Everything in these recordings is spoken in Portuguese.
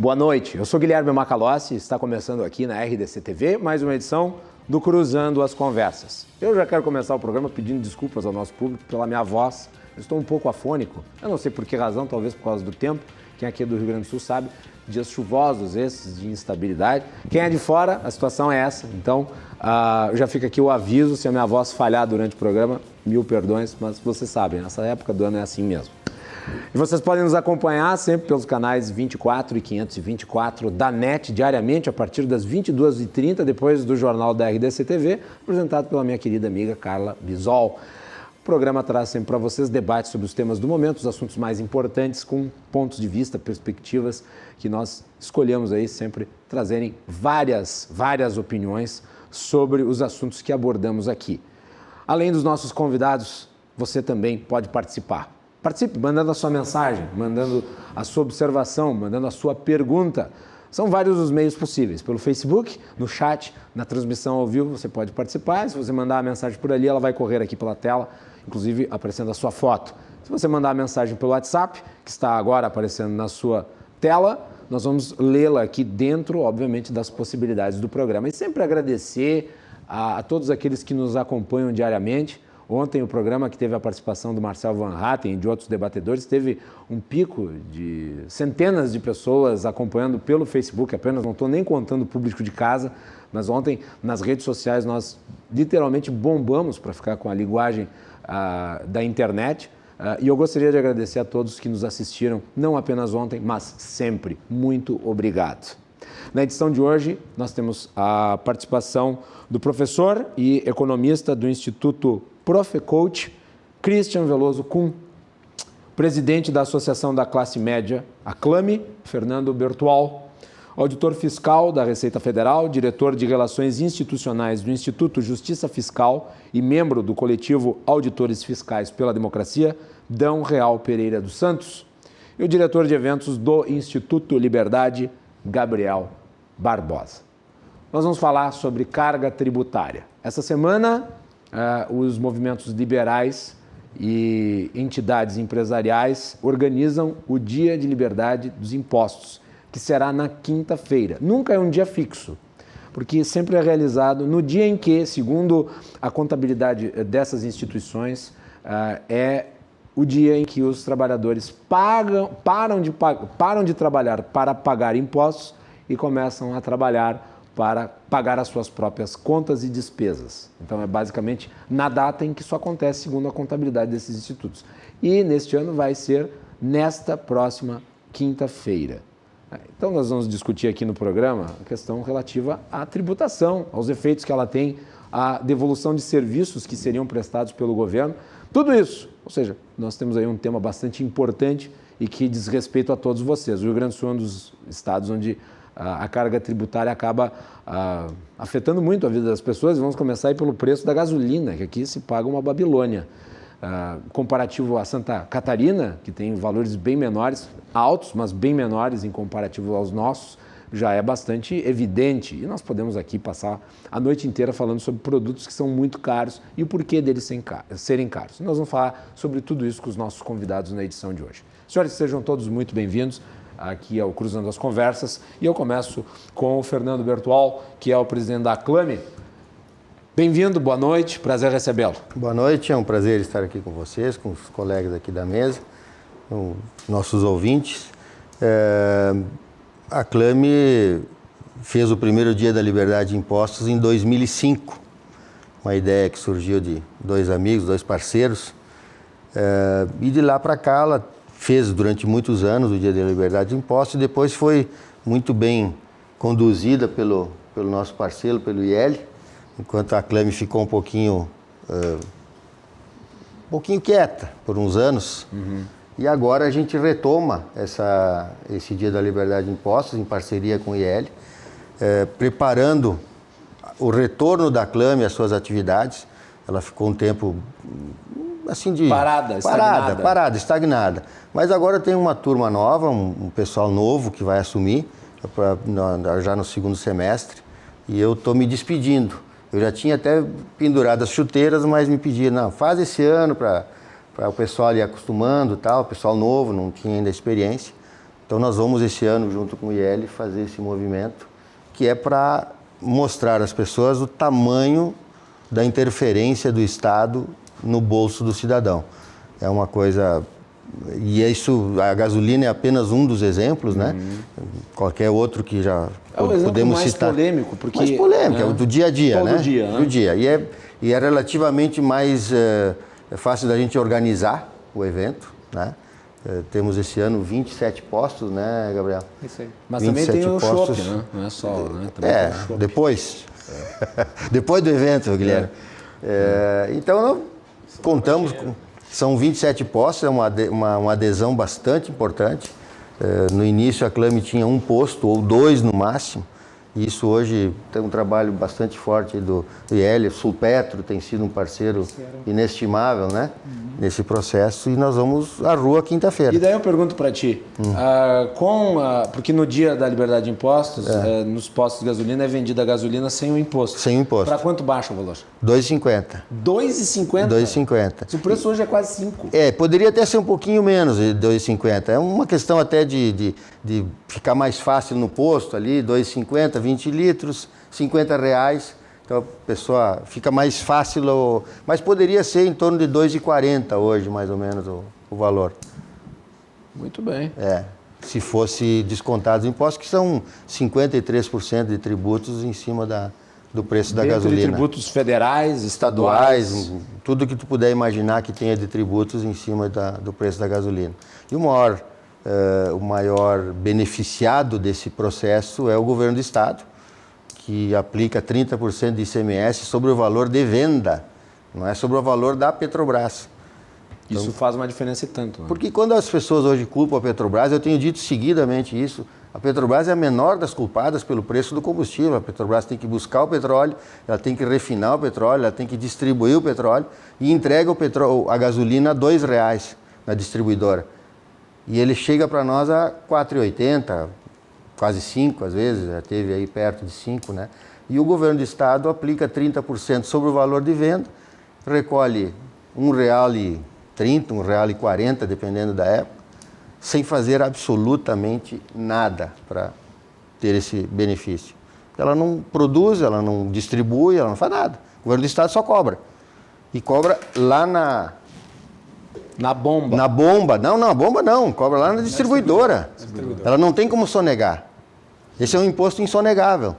Boa noite, eu sou Guilherme Macalossi, está começando aqui na RDC TV mais uma edição do Cruzando as Conversas. Eu já quero começar o programa pedindo desculpas ao nosso público pela minha voz. Eu estou um pouco afônico, eu não sei por que razão, talvez por causa do tempo. Quem aqui é do Rio Grande do Sul sabe, dias chuvosos esses, de instabilidade. Quem é de fora, a situação é essa. Então, já fica aqui o aviso, se a minha voz falhar durante o programa, mil perdões, mas vocês sabem, nessa época do ano é assim mesmo. E vocês podem nos acompanhar sempre pelos canais 24 e 524 da NET, diariamente, a partir das 22h30, depois do Jornal da RDC TV, apresentado pela minha querida amiga Carla Bisol. O programa traz sempre para vocês debates sobre os temas do momento, os assuntos mais importantes, com pontos de vista, perspectivas, que nós escolhemos aí sempre trazerem várias opiniões sobre os assuntos que abordamos aqui. Além dos nossos convidados, você também pode participar. Participe mandando a sua mensagem, mandando a sua observação, mandando a sua pergunta. São vários os meios possíveis. Pelo Facebook, no chat, na transmissão ao vivo, você pode participar. Se você mandar a mensagem por ali, ela vai correr aqui pela tela, inclusive aparecendo a sua foto. Se você mandar a mensagem pelo WhatsApp, que está agora aparecendo na sua tela, nós vamos lê-la aqui dentro, obviamente, das possibilidades do programa. E sempre agradecer a todos aqueles que nos acompanham diariamente. Ontem o programa que teve a participação do Marcel Van Hatten e de outros debatedores teve um pico de centenas de pessoas acompanhando pelo Facebook apenas, não estou nem contando o público de casa, mas ontem nas redes sociais nós literalmente bombamos, para ficar com a linguagem da internet, e eu gostaria de agradecer a todos que nos assistiram, não apenas ontem, mas sempre. Muito obrigado. Na edição de hoje, nós temos a participação do professor e economista do Instituto Profecoach, Christian Veloso Kuhn, presidente da Associação da Classe Média, a CLAME, Fernando Bertual, auditor fiscal da Receita Federal, diretor de Relações Institucionais do Instituto Justiça Fiscal e membro do coletivo Auditores Fiscais pela Democracia, Dão Real Pereira dos Santos, e o diretor de eventos do Instituto Liberdade, Gabriel Barbosa. Nós vamos falar sobre carga tributária. Essa semana, os movimentos liberais e entidades empresariais organizam o Dia de Liberdade dos Impostos, que será na quinta-feira. Nunca é um dia fixo, porque sempre é realizado no dia em que, segundo a contabilidade dessas instituições, é o dia em que os trabalhadores param de trabalhar para pagar impostos e começam a trabalhar para pagar as suas próprias contas e despesas. Então, é basicamente na data em que isso acontece, segundo a contabilidade desses institutos. E neste ano vai ser nesta próxima quinta-feira. Então, nós vamos discutir aqui no programa a questão relativa à tributação, aos efeitos que ela tem, à devolução de serviços que seriam prestados pelo governo. Tudo isso, ou seja, nós temos aí um tema bastante importante e que diz respeito a todos vocês. O Rio Grande do Sul é um dos estados onde a carga tributária acaba afetando muito a vida das pessoas. Vamos começar aí pelo preço da gasolina, que aqui se paga uma Babilônia. Comparativo a Santa Catarina, que tem valores bem menores, altos, mas bem menores em comparativo aos nossos, já é bastante evidente. E nós podemos aqui passar a noite inteira falando sobre produtos que são muito caros e o porquê deles serem caros. Nós vamos falar sobre tudo isso com os nossos convidados na edição de hoje. Senhores, sejam todos muito bem-vindos aqui ao Cruzando as Conversas. E eu começo com o Fernando Bertual, que é o presidente da CLAME. Bem-vindo, boa noite, prazer recebê-lo. Boa noite, é um prazer estar aqui com vocês, com os colegas aqui da mesa, com nossos ouvintes. A CLAME fez o primeiro Dia da Liberdade de Impostos em 2005, uma ideia que surgiu de dois amigos, dois parceiros, e de lá para cá ela fez durante muitos anos o Dia da Liberdade de Impostos e depois foi muito bem conduzida pelo nosso parceiro, pelo IEL, enquanto a CLAME ficou um pouquinho quieta por uns anos. E agora a gente retoma esse Dia da Liberdade de Impostos em parceria com o IEL, preparando o retorno da CLAME às suas atividades. Ela ficou um tempo assim parada, estagnada. Mas agora tem uma turma nova, um pessoal novo que vai assumir já no segundo semestre, e eu estou me despedindo. Eu já tinha até pendurado as chuteiras, mas me pediram, não, faz esse ano para o pessoal ir acostumando, tal, o pessoal novo, não tinha ainda experiência. Então nós vamos esse ano, junto com o IEL, fazer esse movimento, que é para mostrar às pessoas o tamanho da interferência do Estado no bolso do cidadão. É uma coisa... E isso, a gasolina é apenas um dos exemplos, né? Qualquer outro que já podemos citar. Polêmico, porque... Mais polêmico, é o do dia a dia, todo né? dia, né? Do dia. E é relativamente mais fácil da gente organizar o evento, né? Temos esse ano 27 postos, né, Gabriel? Isso aí. Mas também tem o shopping, né? Não é só, né? Também tem o shopping. Depois. Depois do evento, Guilherme. Então, nós contamos com... São 27 postos, é uma adesão bastante importante. No início, a Clame tinha um posto, ou 2 no máximo. E isso hoje tem um trabalho bastante forte do IEL. Sulpetro tem sido um parceiro inestimável, né? Nesse processo. E nós vamos à rua quinta-feira. E daí eu pergunto para ti, porque no dia da liberdade de impostos, nos postos de gasolina é vendida a gasolina sem o imposto. Sem o imposto. Para quanto baixa o valor? R$ 2,50. R$ 2,50? 2,50. O preço hoje é quase 5. Poderia até ser um pouquinho menos de 2,50. É uma questão até de ficar mais fácil no posto ali, 2,50, 20 litros, R$50. Então a pessoa fica mais fácil, mas poderia ser em torno de 2,40 hoje, mais ou menos, o valor. Muito bem. Se fosse descontados os impostos, que são 53% de tributos em cima do preço da gasolina. De tributos federais, estaduais, tudo que tu puder imaginar que tenha de tributos em cima do preço da gasolina. E o maior beneficiado desse processo é o governo do estado, que aplica 30% de ICMS sobre o valor de venda, não é sobre o valor da Petrobras. Então, isso faz uma diferença e tanto. Né? Porque quando as pessoas hoje culpam a Petrobras, eu tenho dito seguidamente isso, a Petrobras é a menor das culpadas pelo preço do combustível. A Petrobras tem que buscar o petróleo, ela tem que refinar o petróleo, ela tem que distribuir o petróleo e entrega a gasolina a R$2 na distribuidora. E ele chega para nós a R$4,80, quase 5 às vezes, já teve aí perto de 5, né? E o governo do estado aplica 30% sobre o valor de venda, recolhe R$1,30, R$1,40, dependendo da época, sem fazer absolutamente nada para ter esse benefício. Ela não produz, ela não distribui, ela não faz nada. O governo do estado só cobra. E cobra lá na bomba. Na bomba. Não, a bomba não. Cobra lá na distribuidora. Ela não tem como sonegar. Esse é um imposto insonegável.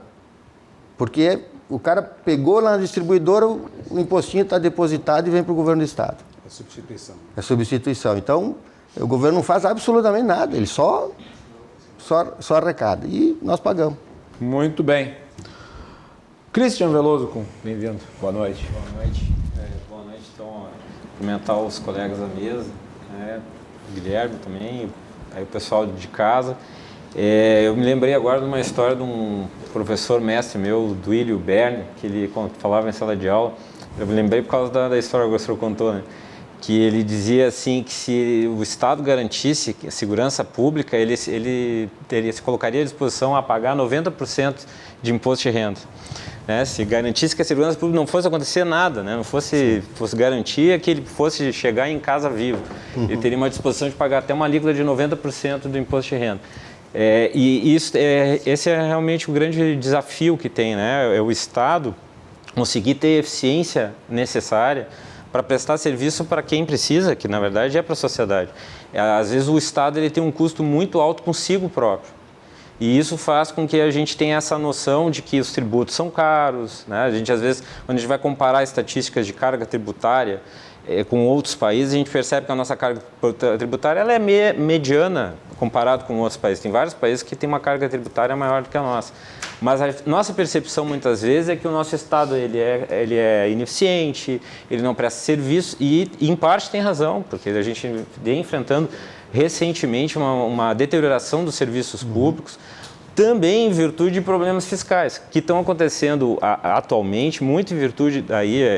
Porque o cara pegou lá na distribuidora, o impostinho está depositado e vem para o governo do estado. É substituição. É substituição. Então, o governo não faz absolutamente nada. Ele só arrecada. E nós pagamos. Muito bem. Cristian Veloso, bem-vindo. Boa noite. Boa noite. Boa noite, então, cumprimentar os colegas da mesa, né? O Guilherme também, aí o pessoal de casa. Eu me lembrei agora de uma história de um professor mestre meu, Duílio Berne, que ele falava em sala de aula. Eu me lembrei por causa da história que o professor contou, né? Que ele dizia assim que se o Estado garantisse a segurança pública, ele se colocaria à disposição a pagar 90% de imposto de renda. Né? Se garantisse que a segurança pública não fosse acontecer nada, né? Não fosse garantia que ele fosse chegar em casa vivo. Ele teria uma disposição de pagar até uma alíquota de 90% do imposto de renda. Esse é realmente o grande desafio que tem, né? É o Estado conseguir ter a eficiência necessária para prestar serviço para quem precisa, que na verdade é para a sociedade. Às vezes o Estado ele tem um custo muito alto consigo próprio. E isso faz com que a gente tenha essa noção de que os tributos são caros, né? A gente, às vezes, quando a gente vai comparar estatísticas de carga tributária com outros países, a gente percebe que a nossa carga tributária ela é mediana comparado com outros países. Tem vários países que têm uma carga tributária maior do que a nossa. Mas a nossa percepção, muitas vezes, é que o nosso Estado ele é ineficiente, ele não presta serviço e, em parte, tem razão, porque a gente vem enfrentando recentemente uma deterioração dos serviços públicos, também em virtude de problemas fiscais, que estão acontecendo atualmente, muito em virtude,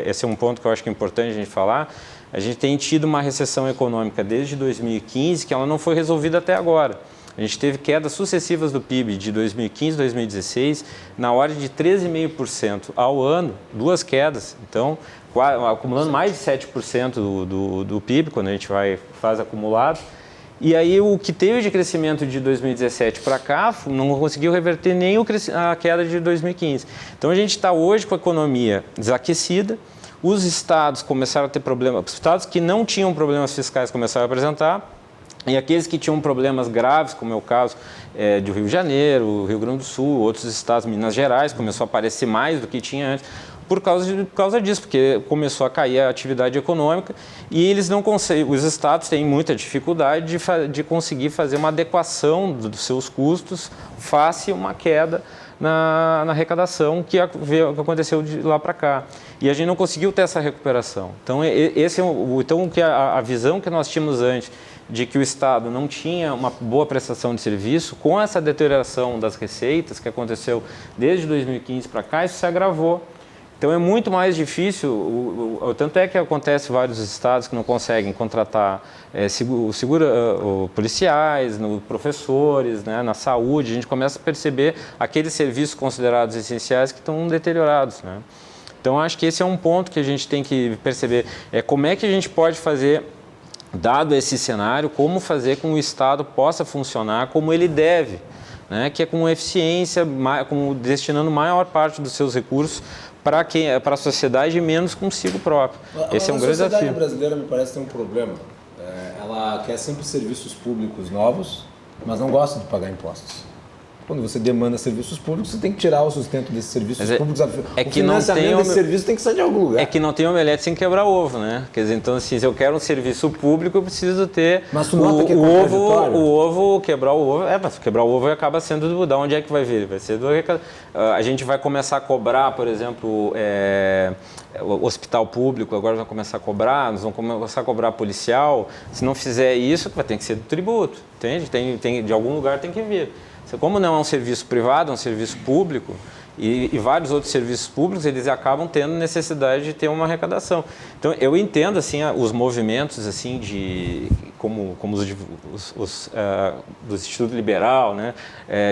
esse é um ponto que eu acho que é importante a gente falar, a gente tem tido uma recessão econômica desde 2015, que ela não foi resolvida até agora. A gente teve quedas sucessivas do PIB de 2015 a 2016, na ordem de 13,5% ao ano, 2 quedas. Então, acumulando mais de 7% do PIB, quando a gente faz acumulado. E aí o que teve de crescimento de 2017 para cá não conseguiu reverter nem a queda de 2015. Então a gente está hoje com a economia desaquecida, os estados começaram a ter problemas, os estados que não tinham problemas fiscais começaram a apresentar, e aqueles que tinham problemas graves, como é o caso do Rio de Janeiro, Rio Grande do Sul, outros estados, Minas Gerais, começou a aparecer mais do que tinha antes, por causa disso, porque começou a cair a atividade econômica e eles não conseguem, os estados têm muita dificuldade de conseguir fazer uma adequação dos seus custos face a uma queda na arrecadação que aconteceu de lá para cá. E a gente não conseguiu ter essa recuperação. Então, a visão que nós tínhamos antes de que o Estado não tinha uma boa prestação de serviço, com essa deterioração das receitas que aconteceu desde 2015 para cá, isso se agravou. Então é muito mais difícil, tanto é que acontece vários estados que não conseguem contratar policiais, professores, né, na saúde, a gente começa a perceber aqueles serviços considerados essenciais que estão deteriorados, né? Então acho que esse é um ponto que a gente tem que perceber, como é que a gente pode fazer, dado esse cenário, como fazer com que o Estado possa funcionar como ele deve, né, que é com eficiência, destinando maior parte dos seus recursos para a sociedade e menos consigo próprio. Esse é um grande desafio. A sociedade brasileira, me parece, tem um problema. Ela quer sempre serviços públicos novos, mas não gosta de pagar impostos. Quando você demanda serviços públicos, você tem que tirar o sustento desses serviços públicos. O financiamento desse serviço tem que sair de algum lugar. É que não tem omelete sem quebrar ovo, né? Quer dizer, então, assim, se eu quero um serviço público, eu preciso ter mas tu nota que é contraditório? o ovo, quebrar o ovo. Mas quebrar o ovo acaba sendo da onde é que vai vir? Vai ser a gente vai começar a cobrar, por exemplo, o hospital público, agora vai começar a cobrar, nós vamos começar a cobrar policial. Se não fizer isso, vai ter que ser do tributo, entende? De algum lugar tem que vir. Como não é um serviço privado, é um serviço público, e vários outros serviços públicos, eles acabam tendo necessidade de ter uma arrecadação. Então, eu entendo assim, os movimentos assim, como os do Instituto Liberal, né,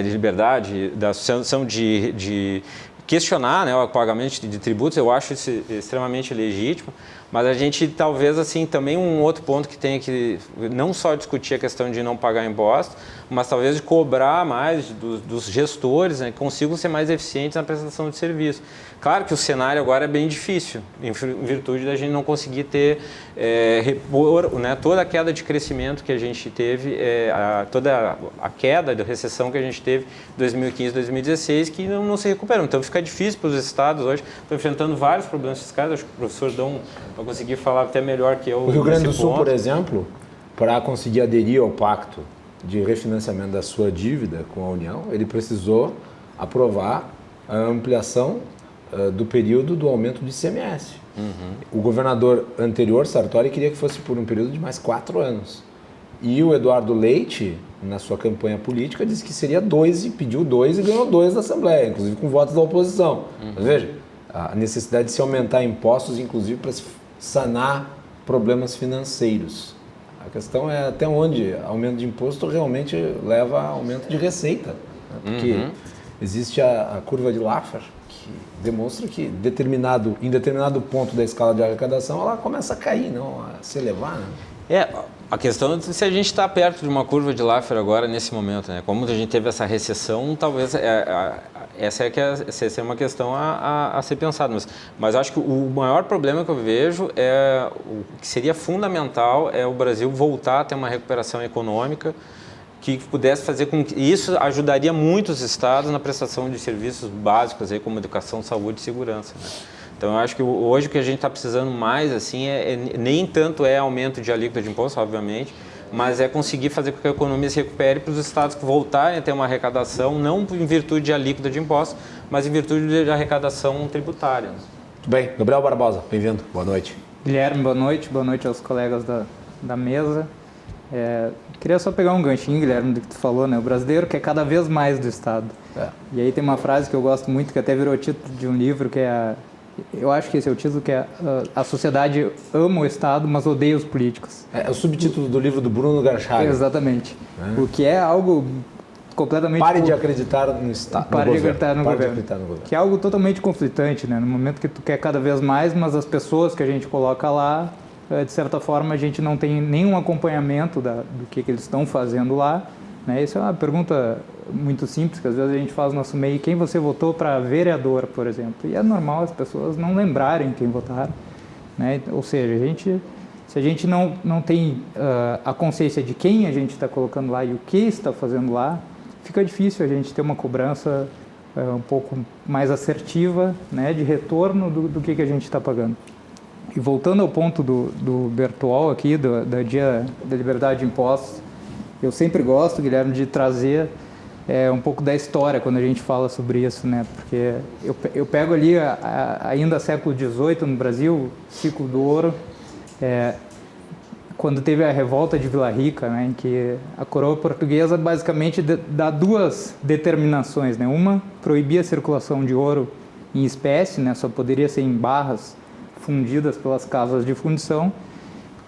de Liberdade, da Associação de questionar, né, o pagamento de tributos, eu acho isso extremamente legítimo, mas a gente talvez assim também um outro ponto que tem que não só discutir a questão de não pagar impostos, mas talvez de cobrar mais dos gestores, né, que consigam ser mais eficientes na prestação de serviço. Claro que o cenário agora é bem difícil, em virtude da gente não conseguir repor, né, toda a queda de crescimento que a gente teve, toda a queda da recessão que a gente teve em 2015, 2016, que não se recuperou. Então fica difícil para os estados hoje, estão enfrentando vários problemas fiscais, acho que o professor Dom vai conseguir falar até melhor que eu. O Rio Grande do Sul, por exemplo, para conseguir aderir ao pacto de refinanciamento da sua dívida com a União, ele precisou aprovar a ampliação do período do aumento do ICMS. O governador anterior, Sartori, queria que fosse por um período de mais 4 anos. E o Eduardo Leite, na sua campanha política, disse que seria 2 e pediu 2 e ganhou 2 na Assembleia, inclusive com votos da oposição. Mas veja, a necessidade de se aumentar impostos, inclusive para sanar problemas financeiros. A questão é até onde aumento de imposto realmente leva a aumento de receita. Né? Porque existe a curva de Laffer, que demonstra que em determinado ponto da escala de arrecadação ela começa a cair, não a se elevar. Né? A questão é se a gente está perto de uma curva de Laffer agora, nesse momento, né? Como a gente teve essa recessão, talvez essa é uma questão a ser pensada. Mas acho que o maior problema que eu vejo o que seria fundamental é o Brasil voltar a ter uma recuperação econômica que pudesse fazer com que isso ajudaria muito os estados na prestação de serviços básicos, aí, como educação, saúde e segurança, né? Então, eu acho que hoje o que a gente está precisando mais, assim, nem tanto aumento de alíquota de imposto, obviamente, mas é conseguir fazer com que a economia se recupere para os estados que voltarem a ter uma arrecadação, não em virtude de alíquota de imposto, mas em virtude de arrecadação tributária. Muito bem. Gabriel Barbosa, bem-vindo. Boa noite. Guilherme, boa noite. Boa noite aos colegas da mesa. Queria só pegar um ganchinho, Guilherme, do que tu falou, né? O brasileiro quer cada vez mais do Estado. E aí tem uma frase que eu gosto muito, que até virou título de um livro, que eu acho que esse é o título, que é a sociedade ama o Estado, mas odeia os políticos. É o subtítulo do livro do Bruno Garchaga. Exatamente. O que é algo completamente... Pare de acreditar no Estado. Pare de acreditar no governo. Acreditar no governo. Que é algo totalmente conflitante, né? No momento que tu quer cada vez mais, mas as pessoas que a gente coloca lá de certa forma, a gente não tem nenhum acompanhamento do que eles estão fazendo lá, né? Isso é uma pergunta muito simples, que às vezes a gente faz no nosso meio: quem você votou para vereador, por exemplo? E é normal as pessoas não lembrarem quem votaram, né? Ou seja, se a gente não tem a consciência de quem a gente está colocando lá e o que está fazendo lá, fica difícil a gente ter uma cobrança um pouco mais assertiva, né, de retorno do que a gente está pagando. E voltando ao ponto do Bertol aqui, do Dia da Liberdade de Impostos, eu sempre gosto, Guilherme, de trazer um pouco da história quando a gente fala sobre isso, né? Porque eu pego ali ainda século XVIII no Brasil, ciclo do ouro, quando teve a revolta de Vila Rica, né, em que a coroa portuguesa basicamente dá duas determinações, né? Uma, proibia a circulação de ouro em espécie, né? Só poderia ser em barras fundidas pelas casas de fundição,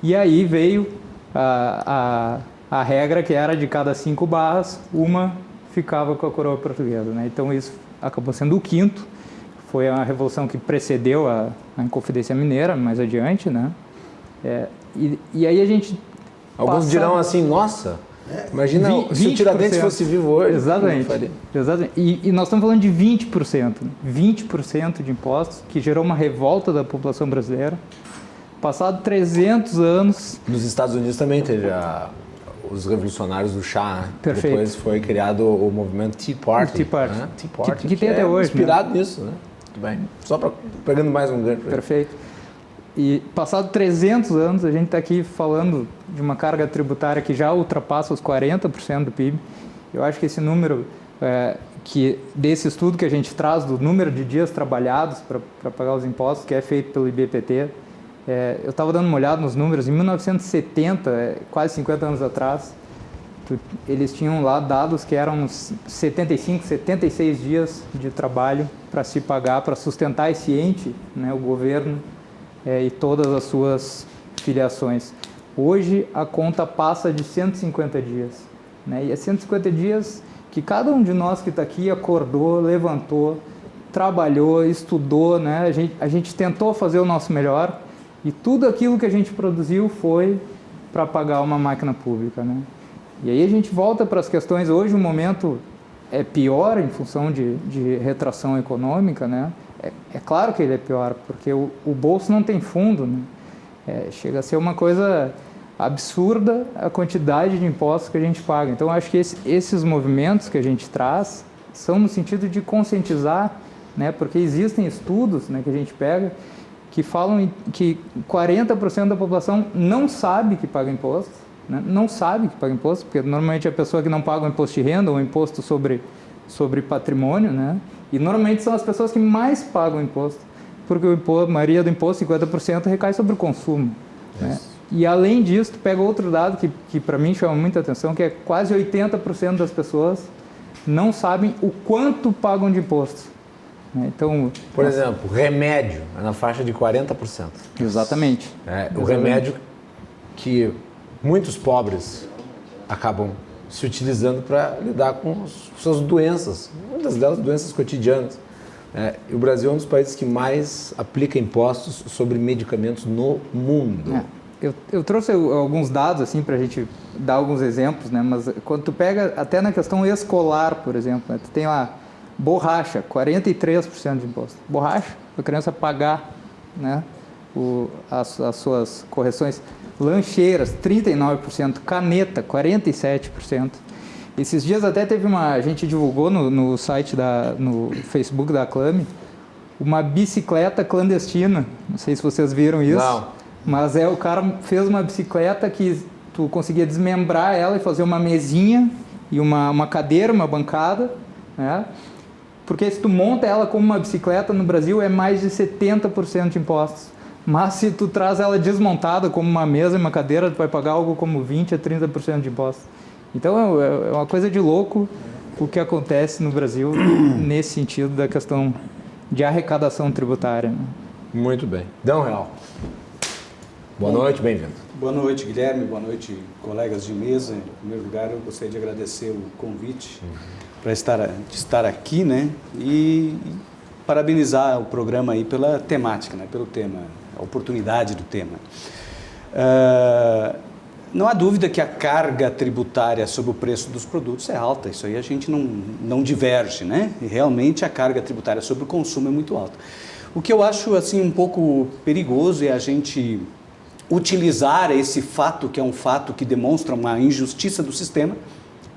e aí veio a regra que era de cada 5 barras, uma ficava com a coroa portuguesa, né? Então isso acabou sendo o quinto, foi a revolução que precedeu a Inconfidência Mineira, mais adiante, né? E aí a gente... Alguns dirão assim: nossa, imagina se o Tiradentes fosse vivo hoje. Exatamente. E nós estamos falando de 20%. 20% de impostos, que gerou uma revolta da população brasileira. Passado 300 anos... Nos Estados Unidos também teve os revolucionários do chá, né? Perfeito. Depois foi criado o movimento Tea Party. Tea Party. Né? Tea Party, que tem até hoje. Inspirado nisso, né? Muito bem. Só pegando mais um gancho. Perfeito. E passado 300 anos, a gente está aqui falando de uma carga tributária que já ultrapassa os 40% do PIB. Eu acho que esse número, desse estudo que a gente traz, do número de dias trabalhados para pagar os impostos, que é feito pelo IBPT, eu estava dando uma olhada nos números. Em 1970, quase 50 anos atrás, eles tinham lá dados que eram 75, 76 dias de trabalho para se pagar, para sustentar esse ente, né, o governo, e todas as suas filiações. Hoje a conta passa de 150 dias, né? E é 150 dias que cada um de nós que está aqui acordou, levantou, trabalhou, estudou, né? A gente tentou fazer o nosso melhor, e tudo aquilo que a gente produziu foi para pagar uma máquina pública, né? E aí a gente volta para as questões. Hoje o momento é pior em função de retração econômica, né? É claro que ele é pior, porque o bolso não tem fundo, né? Chega a ser uma coisa absurda a quantidade de impostos que a gente paga. Então, acho que esses movimentos que a gente traz são no sentido de conscientizar, né? Porque existem estudos, né, que a gente pega, que falam que 40% da população não sabe que paga imposto, né? Não sabe que paga imposto, porque normalmente é a pessoa que não paga o imposto de renda ou o imposto sobre patrimônio, né? E normalmente são as pessoas que mais pagam imposto, porque a maioria do imposto, 50%, recai sobre o consumo, né? E além disso, tu pega outro dado que para mim chama muita atenção, que é quase 80% das pessoas não sabem o quanto pagam de imposto, né? Então, por exemplo, remédio é na faixa de 40%. Exatamente. O remédio que muitos pobres acabam se utilizando para lidar com suas doenças, muitas delas doenças cotidianas. E o Brasil é um dos países que mais aplica impostos sobre medicamentos no mundo. Eu trouxe alguns dados assim para a gente dar alguns exemplos, né? Mas quando tu pega até na questão escolar, por exemplo, né? Tu tem lá borracha, 43% de imposto. Borracha, a criança pagar, né, as suas correções. Lancheiras, 39%, caneta, 47%. Esses dias até a gente divulgou no site, no Facebook da Aclame, uma bicicleta clandestina. Não sei se vocês viram isso. Não. Mas o cara fez uma bicicleta que tu conseguia desmembrar ela e fazer uma mesinha e uma cadeira, uma bancada, né? Porque se tu monta ela como uma bicicleta no Brasil é mais de 70% de impostos. Mas se tu traz ela desmontada como uma mesa e uma cadeira, tu vai pagar algo como 20% a 30% de impostos. Então é uma coisa de louco o que acontece no Brasil nesse sentido da questão de arrecadação tributária, né? Muito bem. Dão Real. Boa noite, bem-vindo. Boa noite, Guilherme. Boa noite, colegas de mesa. Em primeiro lugar, eu gostaria de agradecer o convite para estar aqui, né? E parabenizar o programa aí pela temática, né? Pelo tema, a oportunidade do tema. Não há dúvida que a carga tributária sobre o preço dos produtos é alta, isso aí a gente não diverge, né? E realmente a carga tributária sobre o consumo é muito alta. O que eu acho assim um pouco perigoso é a gente utilizar esse fato, que é um fato que demonstra uma injustiça do sistema.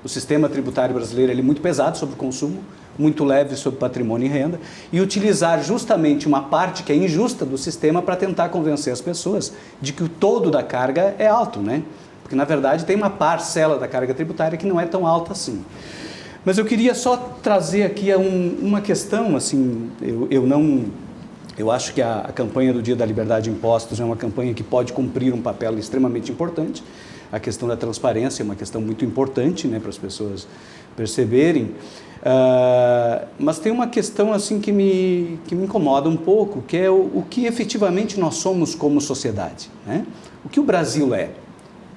O sistema tributário brasileiro ele é muito pesado sobre o consumo, muito leve sobre patrimônio e renda, e utilizar justamente uma parte que é injusta do sistema para tentar convencer as pessoas de que o todo da carga é alto, né? Porque, na verdade, tem uma parcela da carga tributária que não é tão alta assim. Mas eu queria só trazer aqui uma questão, assim, eu acho que a campanha do Dia da Liberdade de Impostos é uma campanha que pode cumprir um papel extremamente importante. A questão da transparência é uma questão muito importante, né, para as pessoas perceberem. Mas tem uma questão assim que me incomoda um pouco, que é o que efetivamente nós somos como sociedade, né? O que o Brasil é?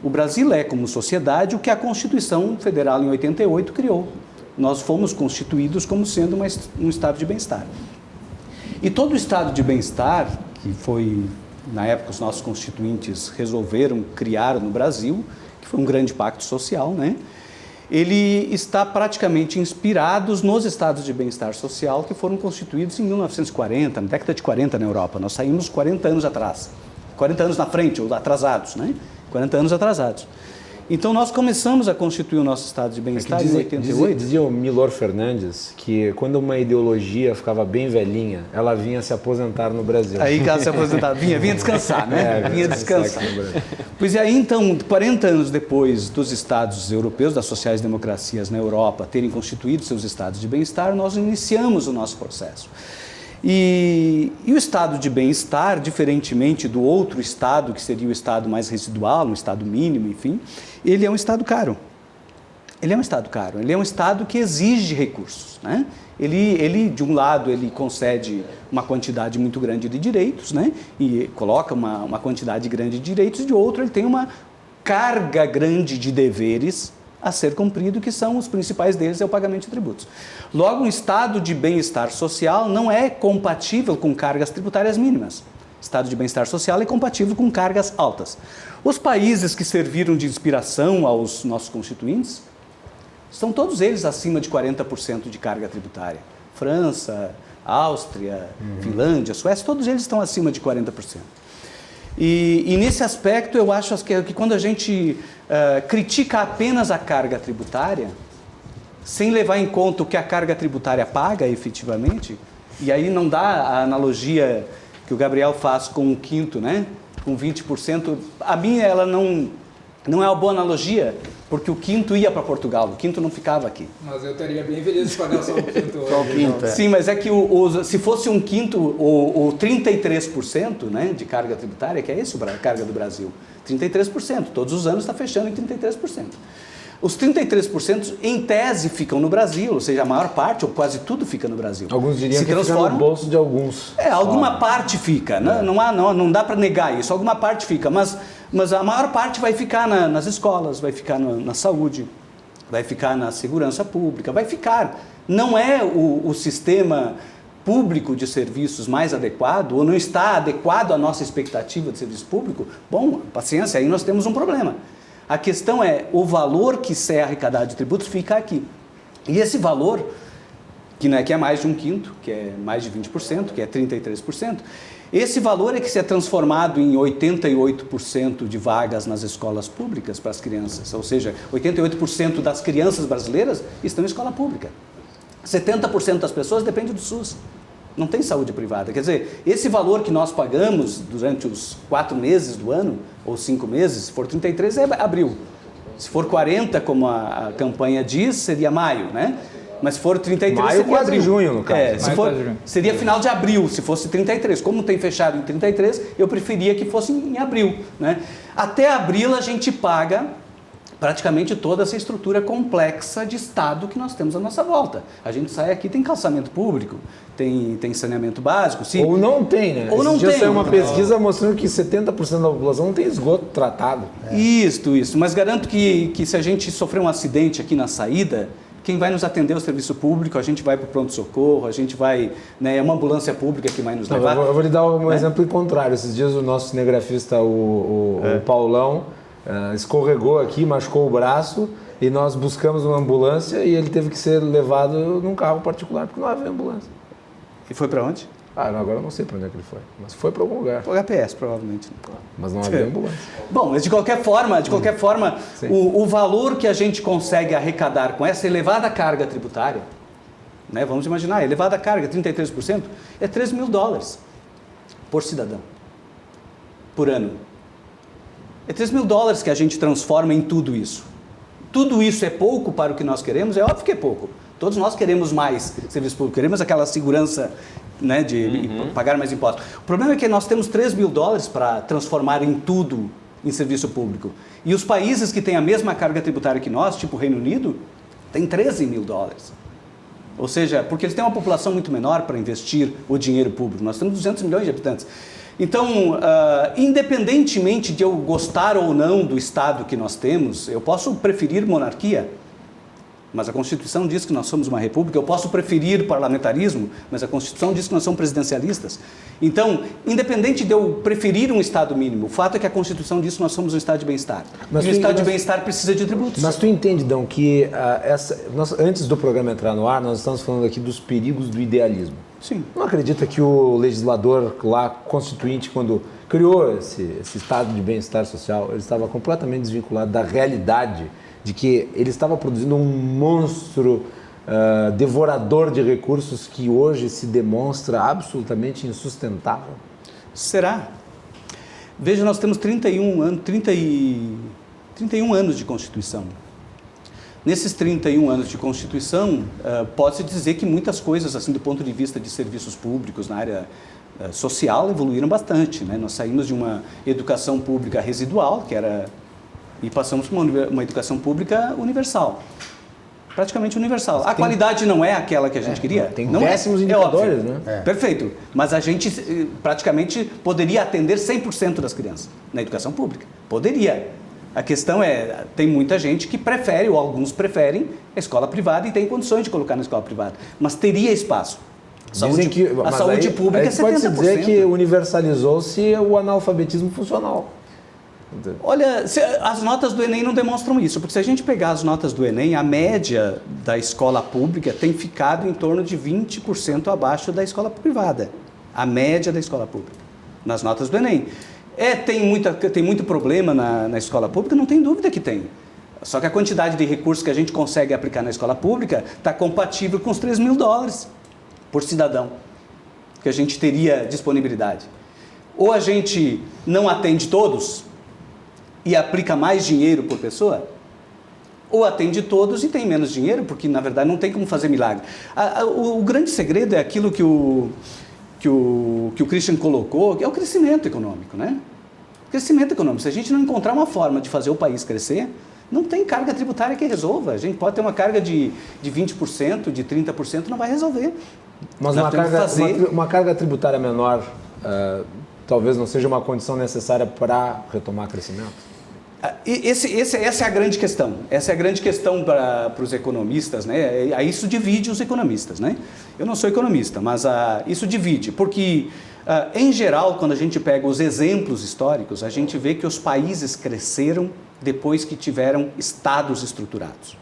O Brasil é, como sociedade, o que a Constituição Federal em 88 criou. Nós fomos constituídos como sendo um estado de bem-estar. E todo o estado de bem-estar, que foi, na época, os nossos constituintes resolveram criar no Brasil, que foi um grande pacto social, né? Ele está praticamente inspirado nos estados de bem-estar social que foram constituídos em 1940, na década de 40 na Europa. Nós saímos 40 anos atrás, 40 anos na frente, ou atrasados, né? 40 anos atrasados. Então, nós começamos a constituir o nosso estado de bem-estar em 88. Dizia o Milor Fernandes que quando uma ideologia ficava bem velhinha, ela vinha se aposentar no Brasil. Aí que ela se aposentava, vinha descansar, né? Vinha descansar. Pois é, aí então, 40 anos depois dos estados europeus, das sociais-democracias na Europa, terem constituído seus estados de bem-estar, nós iniciamos o nosso processo. E o estado de bem-estar, diferentemente do outro estado, que seria o estado mais residual, um estado mínimo, enfim, ele é um estado caro. Ele é um estado caro, ele é um estado que exige recursos, né? Ele, de um lado, ele concede uma quantidade muito grande de direitos, né? E coloca uma quantidade grande de direitos, e de outro, ele tem uma carga grande de deveres a ser cumprido, que são os principais deles, é o pagamento de tributos. Logo, um estado de bem-estar social não é compatível com cargas tributárias mínimas. Estado de bem-estar social é compatível com cargas altas. Os países que serviram de inspiração aos nossos constituintes, estão todos eles acima de 40% de carga tributária. França, Áustria, Finlândia, Suécia, todos eles estão acima de 40%. E nesse aspecto, eu acho que quando a gente critica apenas a carga tributária, sem levar em conta o que a carga tributária paga efetivamente, e aí não dá a analogia que o Gabriel faz com o quinto, né? Com 20%, a minha ela não é uma boa analogia, porque o quinto ia para Portugal, o quinto não ficava aqui. Mas eu estaria bem feliz de pagar só o quinto. Só o quinto, é. Sim, mas é que se fosse um quinto, o 33%, né, de carga tributária, que é esse a carga do Brasil, 33%, todos os anos está fechando em 33%. Os 33% em tese ficam no Brasil, ou seja, a maior parte, ou quase tudo fica no Brasil. Alguns diriam que fica no bolso de alguns. Alguma parte fica, não dá para negar isso, alguma parte fica, mas a maior parte vai ficar nas escolas, vai ficar na saúde, vai ficar na segurança pública, vai ficar. Não é o sistema público de serviços mais adequado, ou não está adequado à nossa expectativa de serviço público, bom, paciência, aí nós temos um problema. A questão é, o valor que se é arrecadado de tributos fica aqui. E esse valor, que é mais de um quinto, que é mais de 20%, que é 33%, esse valor é que se é transformado em 88% de vagas nas escolas públicas para as crianças. Ou seja, 88% das crianças brasileiras estão em escola pública. 70% das pessoas dependem do SUS. Não tem saúde privada. Quer dizer, esse valor que nós pagamos durante os 4 meses do ano, ou 5 meses, se for 33, é abril. Se for 40, como a campanha diz, seria maio, né? Mas se for 33, maio, seria quase abril. Junho, no caso. Seria final de abril, se fosse 33. Como tem fechado em 33, eu preferia que fosse em abril, né? Até abril a gente paga praticamente toda essa estrutura complexa de Estado que nós temos à nossa volta. A gente sai aqui, tem calçamento público, tem saneamento básico. Ou não tem, né? Ou não tem. Saiu uma pesquisa mostrando que 70% da população não tem esgoto tratado. Isso. Mas garanto que se a gente sofrer um acidente aqui na saída, quem vai nos atender é o serviço público, a gente vai para o pronto-socorro, a gente vai, né, é uma ambulância pública que vai nos levar. Eu vou lhe dar um exemplo contrário. Esses dias o nosso cinegrafista, o Paulão, escorregou aqui, machucou o braço e nós buscamos uma ambulância e ele teve que ser levado num carro particular porque não havia ambulância. E foi para onde? Agora eu não sei para onde é que ele foi, mas foi para algum lugar. O HPS, provavelmente. Mas não havia ambulância. Bom, mas de qualquer forma, o valor que a gente consegue arrecadar com essa elevada carga tributária, né, vamos imaginar, elevada carga, 33%, é $3 mil por cidadão, por ano. É $3 mil que a gente transforma em tudo isso. Tudo isso é pouco para o que nós queremos? É óbvio que é pouco. Todos nós queremos mais serviço público, queremos aquela segurança, né, de pagar mais impostos. O problema é que nós temos $3 mil para transformar em tudo em serviço público. E os países que têm a mesma carga tributária que nós, tipo o Reino Unido, têm $13 mil. Ou seja, porque eles têm uma população muito menor para investir o dinheiro público. Nós temos 200 milhões de habitantes. Então, independentemente de eu gostar ou não do Estado que nós temos, eu posso preferir monarquia, mas a Constituição diz que nós somos uma república. Eu posso preferir parlamentarismo, mas a Constituição diz que nós somos presidencialistas. Então, independente de eu preferir um Estado mínimo, o fato é que a Constituição diz que nós somos um Estado de bem-estar. E o Estado de bem-estar precisa de tributos. Mas tu entende, Dão, que antes do programa entrar no ar, nós estamos falando aqui dos perigos do idealismo. Sim. Não acredita que o legislador lá, constituinte, quando criou esse Estado de bem-estar social, ele estava completamente desvinculado da realidade de que ele estava produzindo um monstro devorador de recursos que hoje se demonstra absolutamente insustentável? Será? Veja, nós temos 31 anos de Constituição. Nesses 31 anos de Constituição, pode-se dizer que muitas coisas, assim, do ponto de vista de serviços públicos na área social, evoluíram bastante, né? Nós saímos de uma educação pública residual, e passamos para uma educação pública universal. Praticamente universal. A qualidade não é aquela que a gente queria? Tem péssimos indicadores, né? Perfeito. Mas a gente praticamente poderia atender 100% das crianças na educação pública. Poderia. A questão tem muita gente que prefere, ou alguns preferem, a escola privada e tem condições de colocar na escola privada. Mas teria espaço. A saúde pública é 70%. Pode-se dizer que universalizou-se o analfabetismo funcional. Olha, as notas do Enem não demonstram isso, porque se a gente pegar as notas do Enem, a média da escola pública tem ficado em torno de 20% abaixo da escola privada. A média da escola pública, nas notas do Enem. Tem muito problema na escola pública? Não tem dúvida que tem. Só que a quantidade de recursos que a gente consegue aplicar na escola pública está compatível com os $3 mil por cidadão que a gente teria disponibilidade. Ou a gente não atende todos e aplica mais dinheiro por pessoa, ou atende todos e tem menos dinheiro, porque na verdade não tem como fazer milagre. O grande segredo é aquilo que o Christian colocou, que é o crescimento econômico, né? Crescimento econômico. Se a gente não encontrar uma forma de fazer o país crescer, não tem carga tributária que resolva. A gente pode ter uma carga de 20%, de 30%, não vai resolver. Mas uma carga tributária menor talvez não seja uma condição necessária para retomar crescimento? Essa é a grande questão. Essa é a grande questão para os economistas, né? Isso divide os economistas, né? Eu não sou economista, mas isso divide, porque em geral, quando a gente pega os exemplos históricos, a gente vê que os países cresceram depois que tiveram estados estruturados.